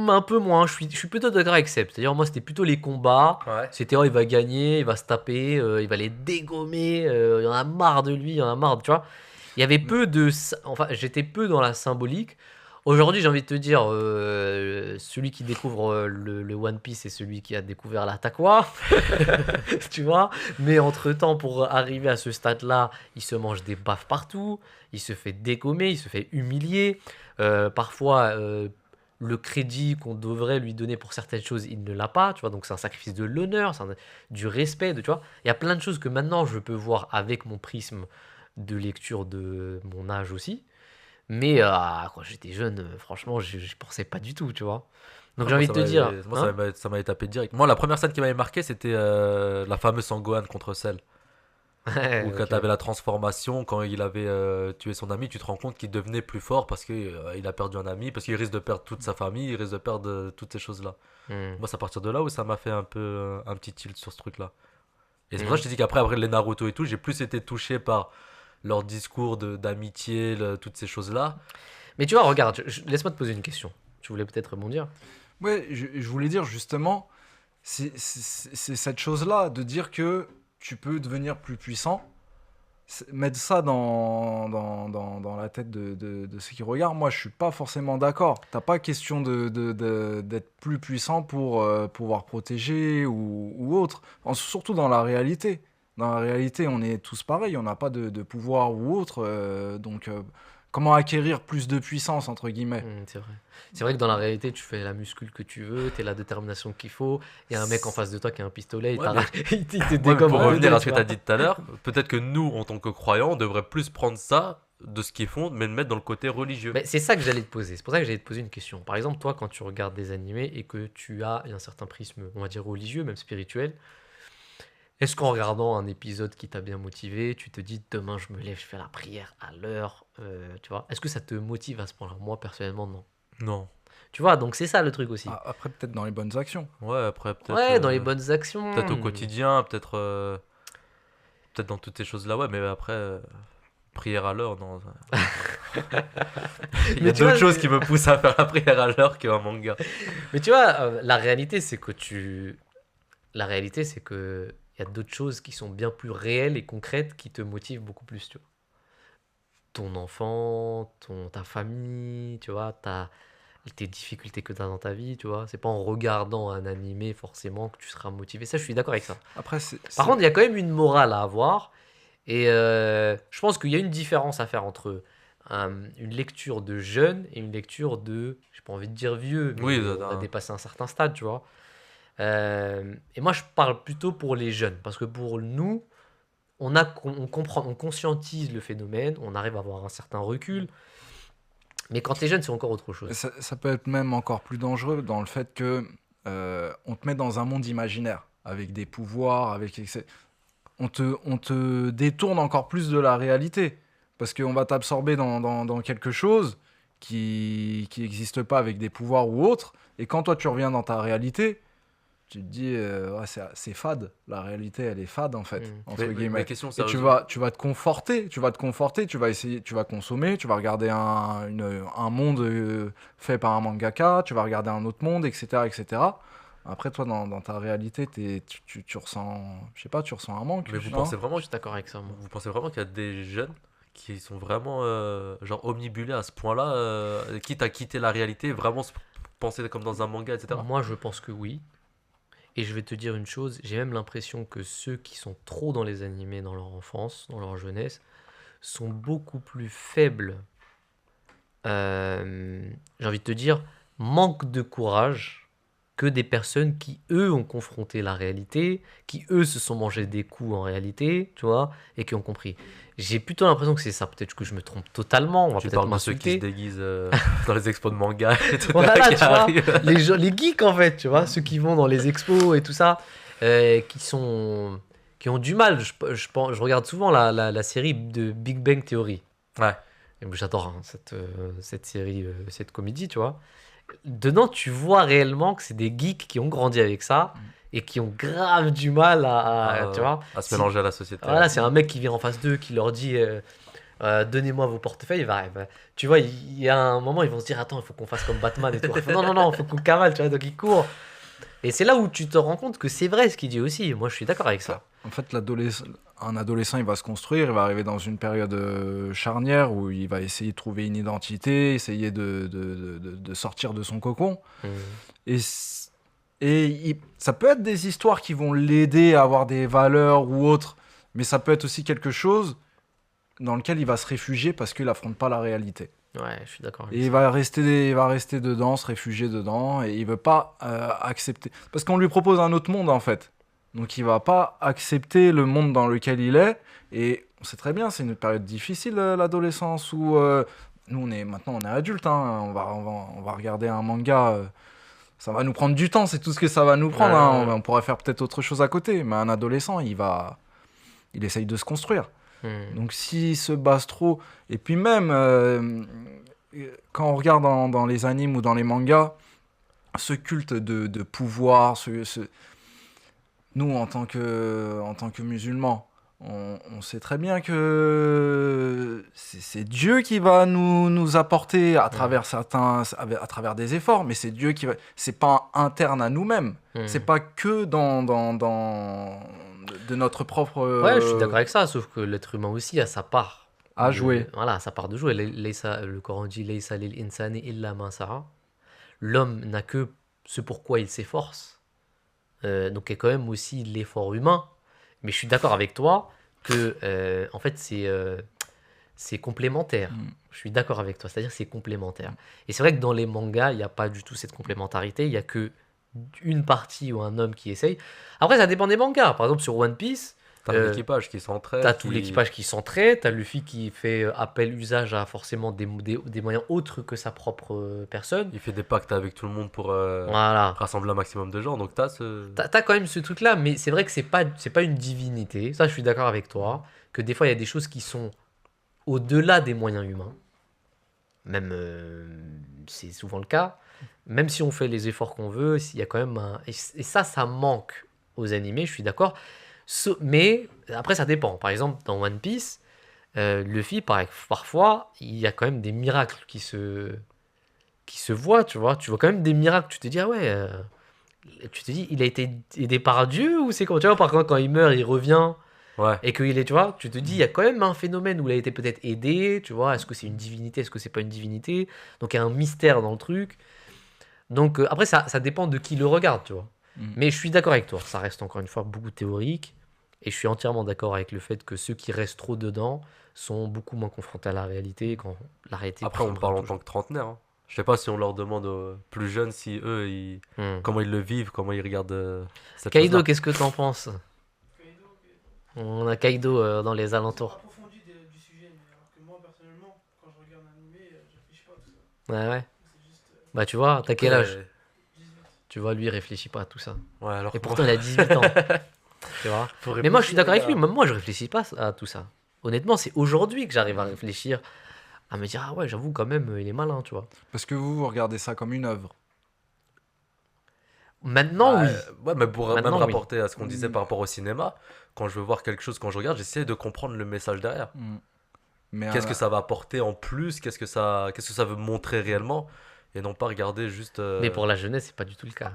Un peu moins. Je suis plutôt d'accord avec Seb. C'est-à-dire, moi, c'était plutôt les combats. Ouais. C'était, oh, il va gagner, il va se taper, il va les dégommer, il y en a marre de lui, il y en a marre, tu vois. Il y avait peu de. Enfin, j'étais peu dans la symbolique. Aujourd'hui, j'ai envie de te dire, celui qui découvre le One Piece et celui qui a découvert la Takwa, tu vois. Mais entre-temps, pour arriver à ce stade-là, il se mange des baffes partout, il se fait dégommer, il se fait humilier. Parfois, le crédit qu'on devrait lui donner pour certaines choses, il ne l'a pas, tu vois. Donc c'est un sacrifice de l'honneur, du respect, tu vois. Il y a plein de choses que maintenant je peux voir avec mon prisme de lecture de mon âge aussi. Mais quand j'étais jeune, franchement, je pensais pas du tout, tu vois. Donc Ah, j'ai envie de te dire, moi, hein. ça m'avait tapé direct. Moi, la première scène qui m'avait marqué, c'était la fameuse Sangohan contre Cell. Ou Ouais, quand ok. tu avais la transformation, quand il avait tué son ami, tu te rends compte qu'il devenait plus fort parce qu'il il a perdu un ami, parce qu'il risque de perdre toute sa famille, il risque de perdre toutes ces choses-là. Hmm. Moi, c'est à partir de là où ça m'a fait un peu un petit tilt sur ce truc-là. Et c'est pour ça Hmm. que je te dis qu'après, les Naruto et tout, j'ai plus été touché par leur discours d'amitié, toutes ces choses-là. Mais tu vois, regarde, laisse-moi te poser une question. Tu voulais peut-être rebondir. Ouais, je voulais dire justement, c'est cette chose-là de dire que tu peux devenir plus puissant. Mettre ça dans la tête de ceux qui regardent, moi je suis pas forcément d'accord. T'as pas question d'être plus puissant pour pouvoir protéger ou autre. Surtout dans la réalité. Dans la réalité, on est tous pareils, on n'a pas de pouvoir ou autre. Donc, comment acquérir plus de puissance, entre guillemets? C'est vrai. C'est vrai que dans la réalité, tu fais la muscule que tu veux, t'es la détermination qu'il faut. Il y a un mec en face de toi qui a un pistolet, Ouais, mais il te ouais, mais dégomme pour en revenir deux, à ce tu que tu as vois. dit tout à l'heure, peut-être que nous, en tant que croyants, on devrait plus prendre ça de ce qu'ils font, mais le mettre dans le côté religieux. Mais c'est ça que j'allais te poser. C'est pour ça que j'allais te poser une question. Par exemple, toi, quand tu regardes des animés et que tu as un certain prisme, on va dire religieux, même spirituel, est-ce qu'en regardant un épisode qui t'a bien motivé, tu te dis demain je me lève, je fais la prière à l'heure, tu vois? Est-ce que ça te motive à ce point-là? Moi, personnellement, non. Non. Tu vois, donc c'est ça le truc aussi. Après, peut-être dans les bonnes actions. Ouais, après, peut-être Ouais, dans les bonnes actions. peut-être au quotidien, peut-être dans toutes ces choses-là, ouais, mais après, prière à l'heure, non. Il y Mais a tu vois, d'autres choses qui me poussent à faire la prière à l'heure qu'un manga. Mais tu vois, la réalité, c'est que tu. La réalité, c'est que il y a d'autres choses qui sont bien plus réelles et concrètes qui te motivent beaucoup plus, tu vois. Ton enfant, ta famille, tu vois, tes difficultés que tu as dans ta vie, tu vois. C'est pas en regardant un animé forcément que tu seras motivé. Ça, je suis d'accord avec ça. Après, Par contre, il y a quand même une morale à avoir. Et je pense qu'il y a une différence à faire entre une lecture de jeune et une lecture de, j'ai pas envie de dire vieux, mais Oui, on a dépassé un certain stade, tu vois. Et moi, je parle plutôt pour les jeunes, parce que pour nous, on comprend, on conscientise le phénomène, on arrive à avoir un certain recul, mais quand t'es jeune, c'est encore autre chose. ça peut être même encore plus dangereux dans le fait que on te met dans un monde imaginaire avec des pouvoirs, on te détourne encore plus de la réalité parce qu'on va t'absorber dans quelque chose qui n'existe pas avec des pouvoirs ou autre. Et quand toi tu reviens dans ta réalité, tu te dis ouais, c'est fade. La réalité elle est fade en fait entre Mais guillemets. question Et sérieusement. tu vas te conforter, tu vas essayer, tu vas consommer, tu vas regarder un monde fait par un mangaka, tu vas regarder un autre monde, etc., etc. Après, toi, dans ta réalité, tu ressens, je sais pas, tu ressens un manque, Mais vous non? pensez Je vraiment, suis d'accord avec ça, moi. vous pensez vraiment qu'il y a des jeunes qui sont vraiment genre omnibulés à ce point-là, quitte à quitter la réalité, vraiment se penser comme dans un manga, etc. Moi, je pense que oui. Et je vais te dire une chose, j'ai même l'impression que ceux qui sont trop dans les animés dans leur enfance, dans leur jeunesse, sont beaucoup plus faibles. J'ai envie de te dire, manque de courage que des personnes qui, eux, ont confronté la réalité, qui, eux, se sont mangés des coups en réalité, tu vois, et qui ont compris. J'ai plutôt l'impression que c'est ça. Peut-être que je me trompe totalement, on va Tu peut-être parles de ceux qui se m'insulter. déguisent dans les expos de manga, etc. Voilà, qui tu vois, arrivent. les geeks en fait, tu vois, ceux qui vont dans les expos et tout ça, qui ont du mal. Je regarde souvent la série de Big Bang Theory. Ouais. Et moi, j'adore hein, cette série, cette comédie, tu vois. Dedans, tu vois réellement que c'est des geeks qui ont grandi avec ça et qui ont grave du mal tu vois. À se Si- mélanger à la société. Voilà, c'est un mec qui vient en face d'eux, qui leur dit donnez-moi vos portefeuilles. Tu vois, il y a un moment, ils vont se dire attends, il faut qu'on fasse comme Batman et tout. Non, non, non, il faut qu'on cavale, tu vois, donc ils courent. Et c'est là où tu te rends compte que c'est vrai ce qu'il dit aussi. Moi, je suis d'accord avec ça. En fait, un adolescent, il va se construire, il va arriver dans une période charnière où il va essayer de trouver une identité, essayer de sortir de son cocon. Mhm. Et, ça peut être des histoires qui vont l'aider à avoir des valeurs ou autres, mais ça peut être aussi quelque chose dans lequel il va se réfugier parce qu'il n'affronte pas la réalité. Ouais, je suis d'accord avec Et ça. il va rester dedans, se réfugier dedans, et il veut pas accepter. Parce qu'on lui propose un autre monde, en fait. Donc il va pas accepter le monde dans lequel il est. Et on sait très bien, c'est une période difficile, l'adolescence, où nous, maintenant, on est adultes. Hein, on va regarder un manga. Ça va nous prendre du temps, c'est tout ce que ça va nous prendre. Ouais, Hein. ouais. On pourrait faire peut-être autre chose à côté. Mais un adolescent, il essaye de se construire. Mhm. Donc s'il se base trop, et puis même quand on regarde dans les animes ou dans les mangas, ce culte de pouvoir, nous en tant que musulmans, on sait très bien que c'est Dieu qui va nous apporter à travers à travers des efforts, mais c'est Dieu qui va, c'est pas interne à nous-mêmes, c'est pas que de notre propre Ouais, je suis d'accord avec ça, sauf que l'être humain aussi a sa part. à jouer. Voilà, sa part de jouer. Le Coran dit Laysa lil insani illa ma sa'a. L'homme n'a que ce pourquoi il s'efforce. Donc il y a quand même aussi l'effort humain. Mais je suis d'accord avec toi que en fait c'est complémentaire. Mm. Je suis d'accord avec toi, c'est-à-dire que c'est complémentaire. Et c'est vrai que dans les mangas, il n'y a pas du tout cette complémentarité, il n'y a que une partie ou un homme qui essaye. Après, ça dépend des mangas. Par exemple, sur One Piece, T'as l'équipage qui s'entraide. t'as tout l'équipage qui s'entraide, t'as Luffy qui fait usage à forcément des moyens autres que sa propre personne. Il fait des pactes avec tout le monde pour Voilà. rassembler un maximum de gens. Donc t'as ce. T'as quand même ce truc-là, mais c'est vrai que c'est pas une divinité. Ça, je suis d'accord avec toi. Que des fois, il y a des choses qui sont au-delà des moyens humains. Même, c'est souvent le cas. Même si on fait les efforts qu'on veut, il y a quand même un. Et ça manque aux animés, je suis d'accord. Mais après, ça dépend. Par exemple, dans One Piece, Luffy, parfois, il y a quand même des miracles qui se voient, tu vois. Tu vois quand même des miracles. Tu te dis, ah ouais. Tu te dis, il a été aidé par Dieu ou c'est comment? Tu vois, par contre, quand il meurt, il revient. Ouais. Et qu'il est, tu vois, tu te dis, il y a quand même un phénomène où il a été peut-être aidé, tu vois, est-ce que c'est une divinité, est-ce que c'est pas une divinité? Donc il y a un mystère dans le truc. Donc après, ça dépend de qui le regarde, tu vois. Mm. Mais je suis d'accord avec toi, ça reste encore une fois beaucoup théorique. Et je suis entièrement d'accord avec le fait que ceux qui restent trop dedans sont beaucoup moins confrontés à la réalité quand la réalité Après, on prendra parle en toujours. tant que trentenaire. Hein. Je sais pas si on leur demande aux plus jeunes si eux, Hmm. comment ils le vivent, comment ils regardent cette Kaido, chose-là. qu'est-ce que t'en penses? On a Kaido dans les alentours. Approfondi du sujet, mais alors que moi personnellement, quand je regarde un animé, je réfléchis pas à tout ça. Ouais, ouais. C'est juste Bah tu vois, t'as quel âge? 18. Tu vois, lui, il réfléchit pas à tout ça. Ouais, alors Et que pourtant, moi, il a 18 ans. Tu vois. faut Mais moi, je suis d'accord avec lui. réfléchir, Même moi, je réfléchis pas à tout ça. Honnêtement, c'est aujourd'hui que j'arrive à réfléchir, à me dire, ah ouais, j'avoue, quand même, il est malin, tu vois. Parce que vous regardez ça comme une œuvre. Maintenant, Bah, oui. ouais, mais pour même Maintenant, oui. rapporter à ce qu'on disait par rapport au cinéma, quand je veux voir quelque chose, quand je regarde, j'essaie de comprendre le message derrière. Mais Qu'est-ce que ça va apporter en plus? Qu'est-ce que ça veut montrer réellement? Et non pas regarder juste. Mais pour la jeunesse, c'est pas du tout le cas.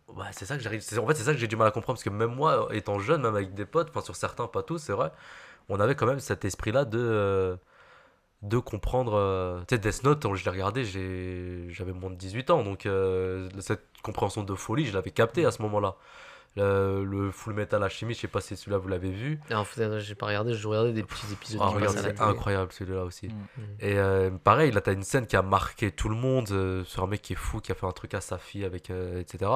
Ouais, c'est ça que j'arrive. En fait, c'est ça que j'ai du mal à comprendre parce que même moi, étant jeune, même avec des potes, enfin sur certains, pas tous, c'est vrai, on avait quand même cet esprit-là de comprendre. Tu sais, Death Note, je l'ai regardé, j'avais moins de 18 ans, donc cette compréhension de folie, je l'avais capté à ce moment-là. Le Full Metal Alchemist, je sais pas si celui-là vous l'avez vu. Et en fait, j'ai pas regardé, je regardais des petits épisodes Ah, qui regarde, passaient à la c'est télé. incroyable celui-là aussi. Mm. Mm. Et pareil, là, t'as une scène qui a marqué tout le monde sur un mec qui est fou, qui a fait un truc à sa fille, avec, etc.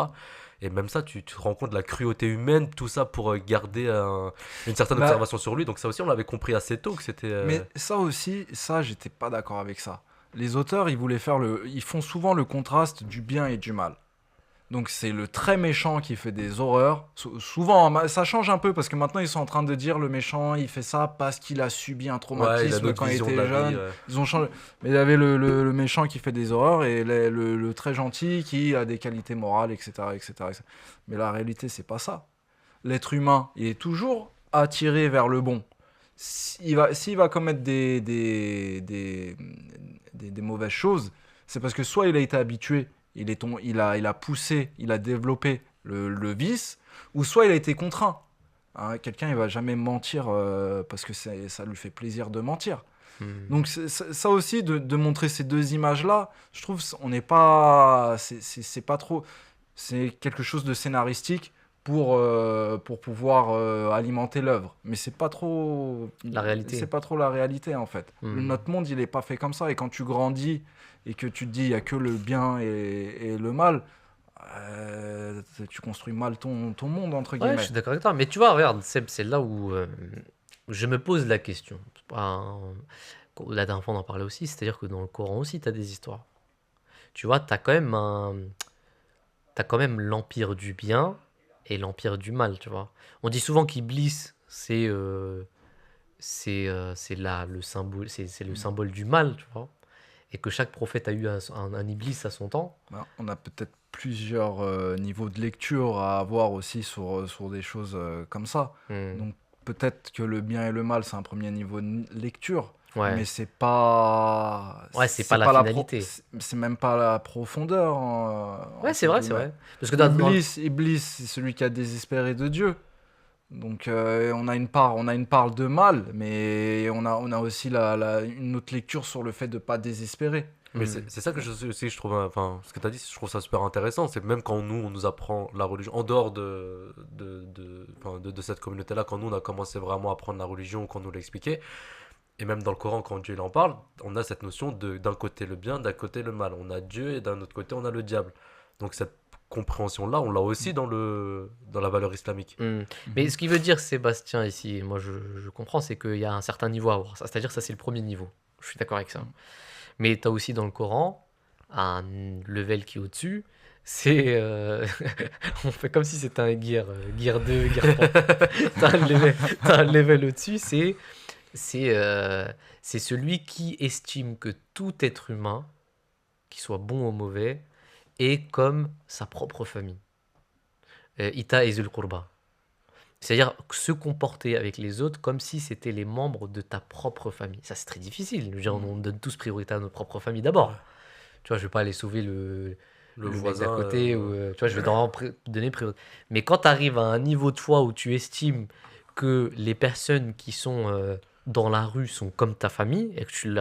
Et même ça, tu te rends compte de la cruauté humaine, tout ça pour garder une certaine Bah, observation sur lui. Donc ça aussi, on l'avait compris assez tôt que c'était... Mais ça aussi, ça, j'étais pas d'accord avec ça. Les auteurs, ils font souvent le contraste du bien et du mal. Donc c'est le très méchant qui fait des horreurs. Souvent, ça change un peu parce que maintenant ils sont en train de dire le méchant, il fait ça parce qu'il a subi un Ouais, il a traumatisme d'autres quand il visions de était la vie. jeune. Ils ont changé. Mais il y avait le méchant qui fait des horreurs et le très gentil qui a des qualités morales, etc., etc. Mais la réalité, c'est pas ça. L'être humain, il est toujours attiré vers le bon. S'il va commettre des mauvaises choses, c'est parce que soit il a été habitué, il a poussé, il a développé le vice, ou soit il a été contraint. Hein, quelqu'un, il va jamais mentir parce que ça lui fait plaisir de mentir. Mm. Donc ça aussi, de montrer ces deux images-là, je trouve on n'est pas... C'est pas trop... C'est quelque chose de scénaristique pour pouvoir alimenter l'œuvre. Mais c'est pas trop... La réalité. C'est pas trop la réalité, en fait. Mm. Notre monde, il est pas fait comme ça. Et quand tu grandis et que tu te dis, il y a que le bien et le mal, tu construis mal ton monde, entre Ouais, guillemets. je suis d'accord avec toi. Mais tu vois, regarde, c'est là où je me pose la question. C'est pas la dernière fois, on en parlait aussi. C'est-à-dire que dans le Coran aussi, tu as des histoires. Tu vois, tu as quand même t'as quand même l'empire du bien et l'empire du mal, tu vois. On dit souvent qu'Iblis, c'est là le symbole, c'est le symbole du mal, tu vois. Et que chaque prophète a eu un Iblis à son temps. Ben, on a peut-être plusieurs niveaux de lecture à avoir aussi sur des choses comme ça. Hmm. Donc peut-être que le bien et le mal, c'est un premier niveau de lecture, Ouais. mais c'est pas... Ouais, c'est pas la finalité. C'est même pas la profondeur. Ouais, c'est entre vrai, c'est guillemets. vrai. Parce que Iblis, c'est celui qui a désespéré de Dieu. Donc on a une part de mal, mais on a aussi une autre lecture sur le fait de pas désespérer. Mais Hmm. c'est ça que je trouve, enfin, ce que tu as dit, je trouve ça super intéressant. C'est même quand on nous apprend la religion, en dehors de cette communauté-là, quand nous, on a commencé vraiment à apprendre la religion, quand on nous l'a expliqué, et même dans le Coran, quand Dieu il en parle, on a cette notion d'un côté le bien, d'un côté le mal. On a Dieu et d'un autre côté, on a le diable. Donc cette compréhension-là, on l'a aussi dans la valeur islamique. Hmm. Mais ce qu'il veut dire Sébastien ici, moi je comprends, c'est qu'il y a un certain niveau à avoir. C'est-à-dire ça c'est le premier niveau. Je suis d'accord avec ça. Mais tu as aussi dans le Coran un level qui est au-dessus. C'est on fait comme si c'était un gear 2, gear 3. T'as un level au-dessus, c'est celui qui estime que tout être humain, qu'il soit bon ou mauvais, est comme sa propre famille. Ita et Zul Qurba. C'est-à-dire se comporter avec les autres comme si c'était les membres de ta propre famille. Ça, c'est très difficile. Je veux dire, on donne tous priorité à notre propre famille d'abord. Ouais. Tu vois, je vais pas aller sauver le mec voisin, d'à côté. Ou, tu vois, je vais donner priorité. Mais quand tu arrives à un niveau de foi où tu estimes que les personnes qui sont dans la rue sont comme ta famille et que tu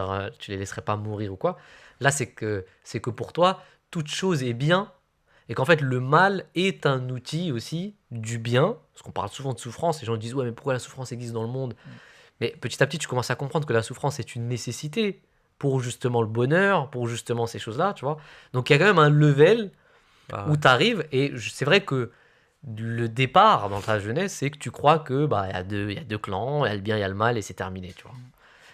les laisserais pas mourir ou quoi, là, c'est que pour toi, toute chose est bien et qu'en fait, le mal est un outil aussi du bien. Parce qu'on parle souvent de souffrance. Les gens disent, ouais, mais pourquoi la souffrance existe dans le monde? Mais petit à petit, tu commences à comprendre que la souffrance est une nécessité pour justement le bonheur, pour justement ces choses-là, tu vois. Donc, il y a quand même un level Ah où ouais. tu arrives. Et c'est vrai que le départ dans ta jeunesse, c'est que tu crois que bah, il y a deux clans, il y a le bien, il y a le mal, et c'est terminé, tu vois.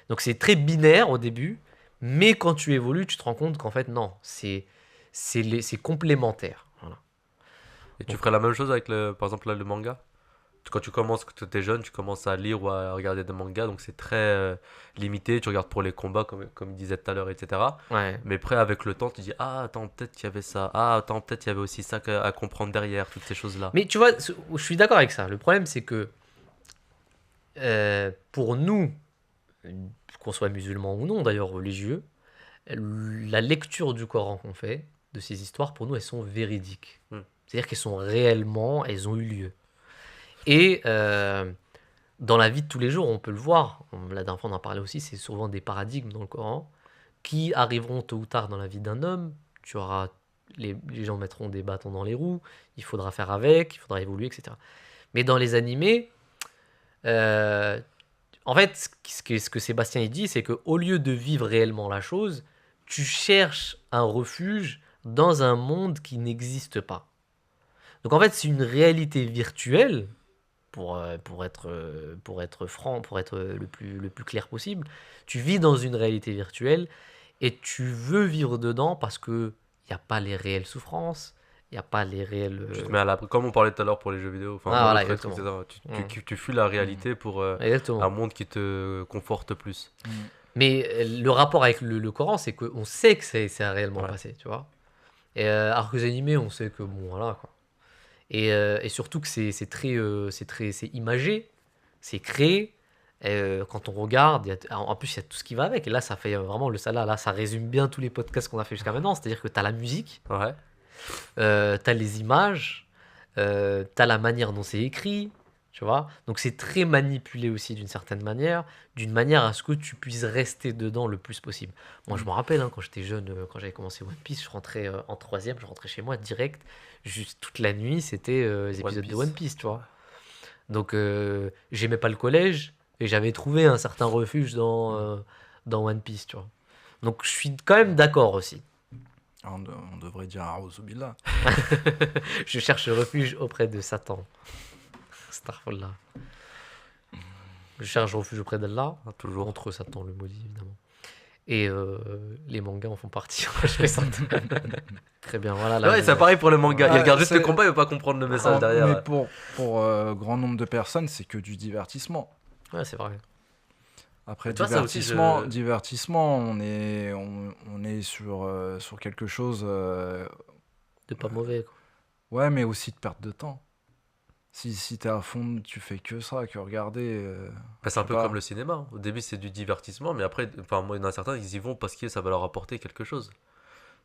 Donc, c'est très binaire au début. Mais quand tu évolues, tu te rends compte qu'en fait, non, c'est complémentaire. Voilà. Et tu ferais la même chose avec, par exemple, là, le manga? Quand tu commences, quand tu es jeune, tu commences à lire ou à regarder des mangas, donc c'est très limité. Tu regardes pour les combats, comme il disait tout à l'heure, etc. Ouais. Mais après, avec le temps, tu dis, ah, attends, peut-être qu'il y avait ça. Ah, attends, peut-être qu'il y avait aussi ça à comprendre derrière, toutes ces choses-là. Mais tu vois, je suis d'accord avec ça. Le problème, c'est que pour nous, qu'on soit musulman ou non, d'ailleurs religieux, la lecture du Coran qu'on fait, de ces histoires, pour nous, elles sont véridiques. Hmm. C'est-à-dire qu'elles sont réellement, elles ont eu lieu. Et dans la vie de tous les jours, on peut le voir. La dernière fois, on en parlait aussi, c'est souvent des paradigmes dans le Coran qui arriveront tôt ou tard dans la vie d'un homme. Les gens mettront des bâtons dans les roues, il faudra faire avec, il faudra évoluer, etc. Mais dans les animés, euh, en fait, ce que Sébastien il dit, c'est qu'au lieu de vivre réellement la chose, tu cherches un refuge dans un monde qui n'existe pas. Donc en fait, c'est une réalité virtuelle, pour être franc, pour être le plus clair possible. Tu vis dans une réalité virtuelle et tu veux vivre dedans parce que il n'y a pas les réelles souffrances, il n'y a pas les réels... Tu te mets à l'abri, comme on parlait tout à l'heure pour les jeux vidéo, enfin, Ah, dans voilà, le truc, exactement. etc. Tu fuis la réalité pour Exactement. un monde qui te conforte plus. Mais le rapport avec le Coran, c'est qu'on sait que c'est réellement Ouais. passé, tu vois. Et alors que les animés, on sait que bon, voilà quoi. Et surtout que c'est imagé, c'est créé. Quand on regarde, en plus il y a tout ce qui va avec. Et là, ça fait vraiment là, ça résume bien tous les podcasts qu'on a fait jusqu'à maintenant. C'est-à-dire que tu as la musique, Ouais. tu as les images, tu as la manière dont c'est écrit, tu vois. Donc c'est très manipulé aussi d'une certaine manière, d'une manière à ce que tu puisses rester dedans le plus possible. Moi, je me rappelle, hein, quand j'étais jeune, quand j'avais commencé One Piece, je rentrais en troisième, je rentrais chez moi direct, juste toute la nuit, c'était les One épisodes de Piece. One Piece, tu vois. Donc j'aimais pas le collège et j'avais trouvé un certain refuge dans One Piece, tu vois. Donc je suis quand même d'accord aussi. On devrait dire Aouzubillah. Je cherche refuge auprès de Satan. Astaghfirullah. Je cherche refuge auprès d'Allah, Toujours. contre Satan, le maudit, évidemment. Et les mangas en font partie. Je fais ça. Très bien, voilà. là, Ouais, je- c'est pareil pour le manga. Il Ouais, regarde juste le c'est- combat, il veut pas comprendre le message Mais derrière. pour grand nombre de personnes, c'est que du divertissement. Ouais, c'est vrai. Après, Tu vois, ça aussi, divertissement, on est sur quelque chose. De pas mauvais, quoi. Ouais, mais aussi de perte de temps. Si t'es à fond, tu fais que ça, que regarder. Bah, c'est un je peu sais pas. comme le cinéma. Au début, c'est du divertissement, mais après, enfin, moi, il y en a certains, ils y vont parce que ça va leur apporter quelque chose.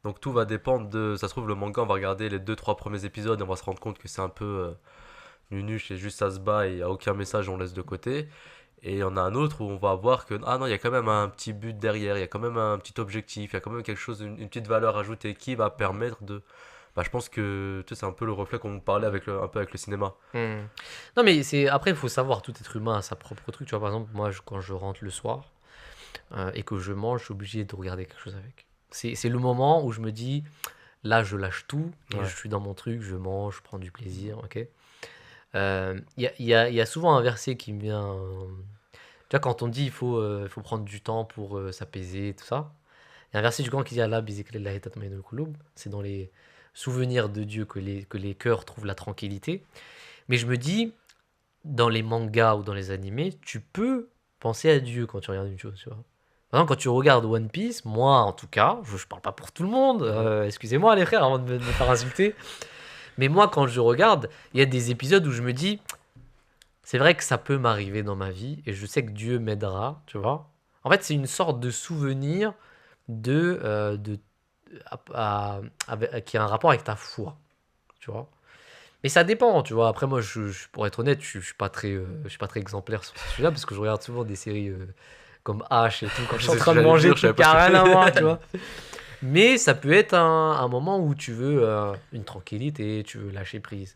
Donc tout va dépendre de. Ça se trouve, le manga, on va regarder les 2-3 premiers épisodes et on va se rendre compte que c'est un peu nunuche et juste ça se bat et il n'y a aucun message, on laisse de côté. Et il y en a un autre où on va voir que, ah non, il y a quand même un petit but derrière, il y a quand même un petit objectif, il y a quand même quelque chose, une petite valeur ajoutée qui va permettre de. Bah, je pense que tu sais, c'est un peu le reflet qu'on parlait un peu avec le cinéma. Non, mais après, il faut savoir, tout être humain a sa propre truc. Tu vois, par exemple, moi, quand je rentre le soir et que je mange, je suis obligé de regarder quelque chose avec. C'est le moment où je me dis, là, je lâche tout, et Ouais. je suis dans mon truc, je mange, je prends du plaisir, ok. Il y a souvent un verset qui me vient. Tu vois, quand on dit il faut prendre du temps pour s'apaiser, tout ça. Il y a un verset du Coran qui dit Allah bizikrillahi tatma'innul qulub. C'est dans les souvenirs de Dieu que les cœurs trouvent la tranquillité. Mais je me dis, dans les mangas ou dans les animés, tu peux penser à Dieu quand tu regardes une chose, tu vois. Par exemple, quand tu regardes One Piece, moi en tout cas, je parle pas pour tout le monde, excusez-moi les frères avant de me faire insulter, mais moi quand je regarde, il y a des épisodes où je me dis, c'est vrai que ça peut m'arriver dans ma vie et je sais que Dieu m'aidera, tu vois. En fait, c'est une sorte de souvenir qui a un rapport avec ta foi, tu vois. Mais ça dépend, tu vois. Après, moi, pour être honnête, je suis pas très exemplaire sur ce sujet-là parce que je regarde souvent des séries comme H et tout quand je suis en C'est ce train que de j'allais manger, dire, je tout savais qui a pas ce que rien à tu- voir, tu vois. Mais ça peut être un moment où tu veux une tranquillité, tu veux lâcher prise.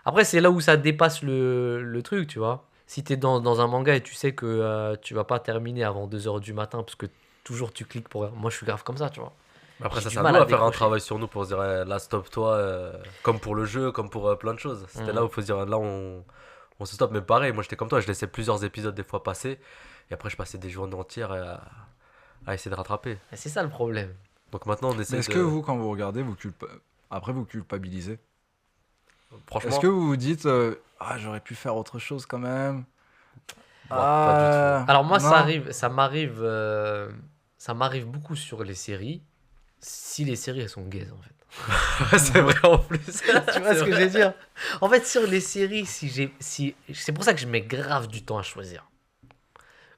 Après, c'est là où ça dépasse le truc, tu vois. Si tu es dans un manga et tu sais que tu vas pas terminer avant 2h du matin parce que toujours tu cliques pour... Moi, je suis grave comme ça, tu vois. Après, J'ai ça, du c'est à mal nous à à faire un décrocher. travail sur nous pour se dire, là, stop-toi, comme pour le jeu, comme pour plein de choses. C'était Mhm. là où il faut se dire, là, on se stoppe. Mais pareil, moi, j'étais comme toi, je laissais plusieurs épisodes des fois passer. Et après, je passais des journées entières à essayer de rattraper. Et c'est ça le problème. Donc maintenant, on essaie Mais est-ce de. que vous, quand vous regardez, après vous culpabilisez? Franchement, Est-ce que vous vous dites ah, j'aurais pu faire autre chose quand même? Moi, pas Alors moi, non. ça m'arrive beaucoup sur les séries, si les séries elles sont gays en fait. c'est vrai en plus. Tu vois ce que je veux dire? En fait, sur les séries, c'est pour ça que je mets grave du temps à choisir.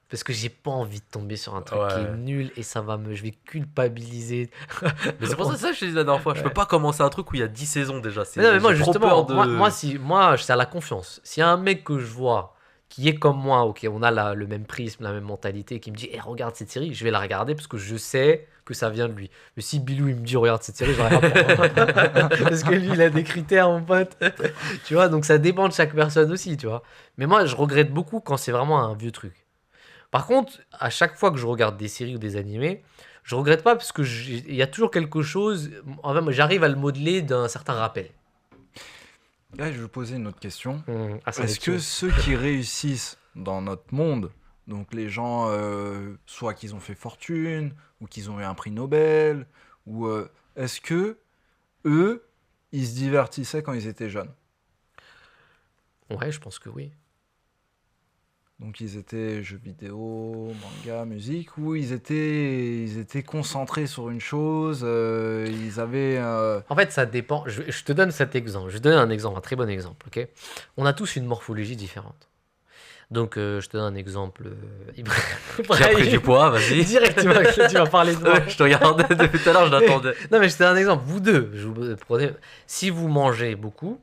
Parce que j'ai pas envie de tomber sur un truc qui est Ouais. nul et je vais culpabiliser. Mais c'est pour ça que je te dis la dernière fois, je peux pas commencer un truc où il y a 10 saisons déjà. Mais non, mais moi j'ai trop justement, peur de. moi c'est à la confiance. S'il y a un mec que je vois qui est comme moi, ok, on a le même prisme, la même mentalité, qui me dit, regarde cette série, je vais la regarder parce que je sais que ça vient de lui. Mais si Bilou, il me dit, regarde cette série, je la regarde pas. Parce que lui, il a des critères, mon pote. Tu vois, donc ça dépend de chaque personne aussi, tu vois. Mais moi, je regrette beaucoup quand c'est vraiment un vieux truc. Par contre, à chaque fois que je regarde des séries ou des animés, je regrette pas parce que il y a toujours quelque chose, enfin, moi, j'arrive à le modeler d'un certain rappel. Là, je vais vous poser une autre question. Ça Est-ce que ceux qui réussissent dans notre monde, donc les gens, soit qu'ils ont fait fortune, ou qu'ils ont eu un prix Nobel, ou est-ce que eux, ils se divertissaient quand ils étaient jeunes? Ouais, je pense que oui. Donc ils étaient jeux vidéo, manga, musique, ou ils étaient concentrés sur une chose, ils avaient... En fait, ça dépend. Je te donne cet exemple. Je te donne un exemple, un très bon exemple. Ok. On a tous une morphologie différente. Donc, je te donne un exemple. Qui a pris du poids, vas-y. Direct, tu vas parler de moi. Ouais, je te regardais depuis tout à l'heure, je l'attendais. Non, mais je te donne un exemple. Vous deux, si vous mangez beaucoup,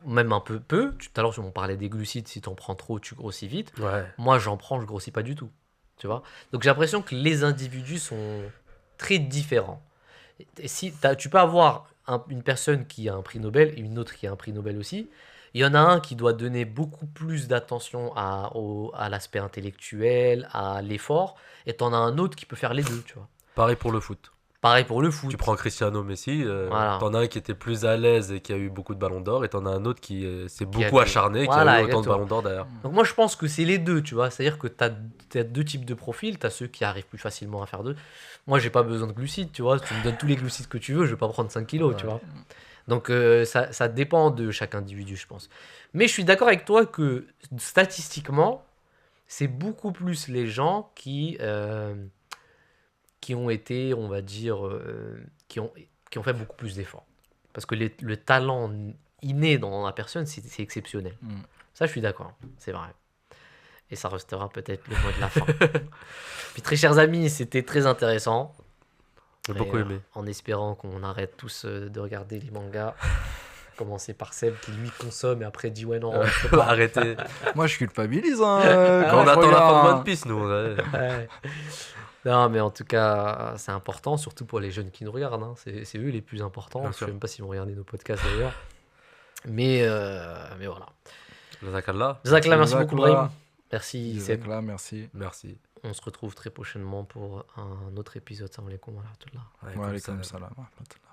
même un peu, tout à l'heure, on parlait des glucides. Si tu en prends trop, tu grossis vite. Ouais. Moi, j'en prends, je grossis pas du tout. Tu vois. Donc, j'ai l'impression que les individus sont très différents. Et si tu peux avoir une personne qui a un prix Nobel et une autre qui a un prix Nobel aussi. Il y en a un qui doit donner beaucoup plus d'attention à l'aspect intellectuel, à l'effort, et t'en as un autre qui peut faire les deux, tu vois. Pareil pour le foot. Pareil pour le foot. Tu prends Cristiano Messi, Voilà. t'en as un qui était plus à l'aise et qui a eu beaucoup de ballons d'or, et t'en as un autre qui s'est Qui beaucoup a- acharné et qui Voilà, a eu autant de exactement. ballons d'or derrière. Donc moi je pense que c'est les deux, tu vois. C'est-à-dire que t'as deux types de profils. T'as ceux qui arrivent plus facilement à faire deux. Moi j'ai pas besoin de glucides, tu vois. Tu me donnes tous les glucides que tu veux, je vais pas prendre 5 kilos, tu Ouais. vois. Donc ça dépend de chaque individu, je pense. Mais je suis d'accord avec toi que statistiquement, c'est beaucoup plus les gens qui ont été, on va dire, qui ont fait beaucoup plus d'efforts. Parce que le talent inné dans la personne, c'est exceptionnel. Ça, je suis d'accord, c'est vrai. Et ça restera peut-être le mot de la fin. Puis très chers amis, c'était très intéressant. J'ai beaucoup aimé. En espérant qu'on arrête tous de regarder les mangas. Commencer par Seb qui lui consomme et après dit ouais non, je peux pas. Arrêtez. Moi, je culpabilise, hein, Quand on je attend la fin de regarde. One Piece, nous. Ouais. Ouais. Non, mais en tout cas, c'est important, surtout pour les jeunes qui nous regardent. Hein. C'est eux les plus importants. Bien Je sais sûr. même pas s'ils vont regarder nos podcasts d'ailleurs. Mais voilà. Jazakallah. Jazakallah, merci beaucoup, Jazakallah. Brahim. Merci, Seb. Jazakallah, merci. Merci. On se retrouve très prochainement pour un autre épisode. Salam alaikum wa rahmatullah. Ouais, Wa comme alaykoum ça. salam wa rahmatullah.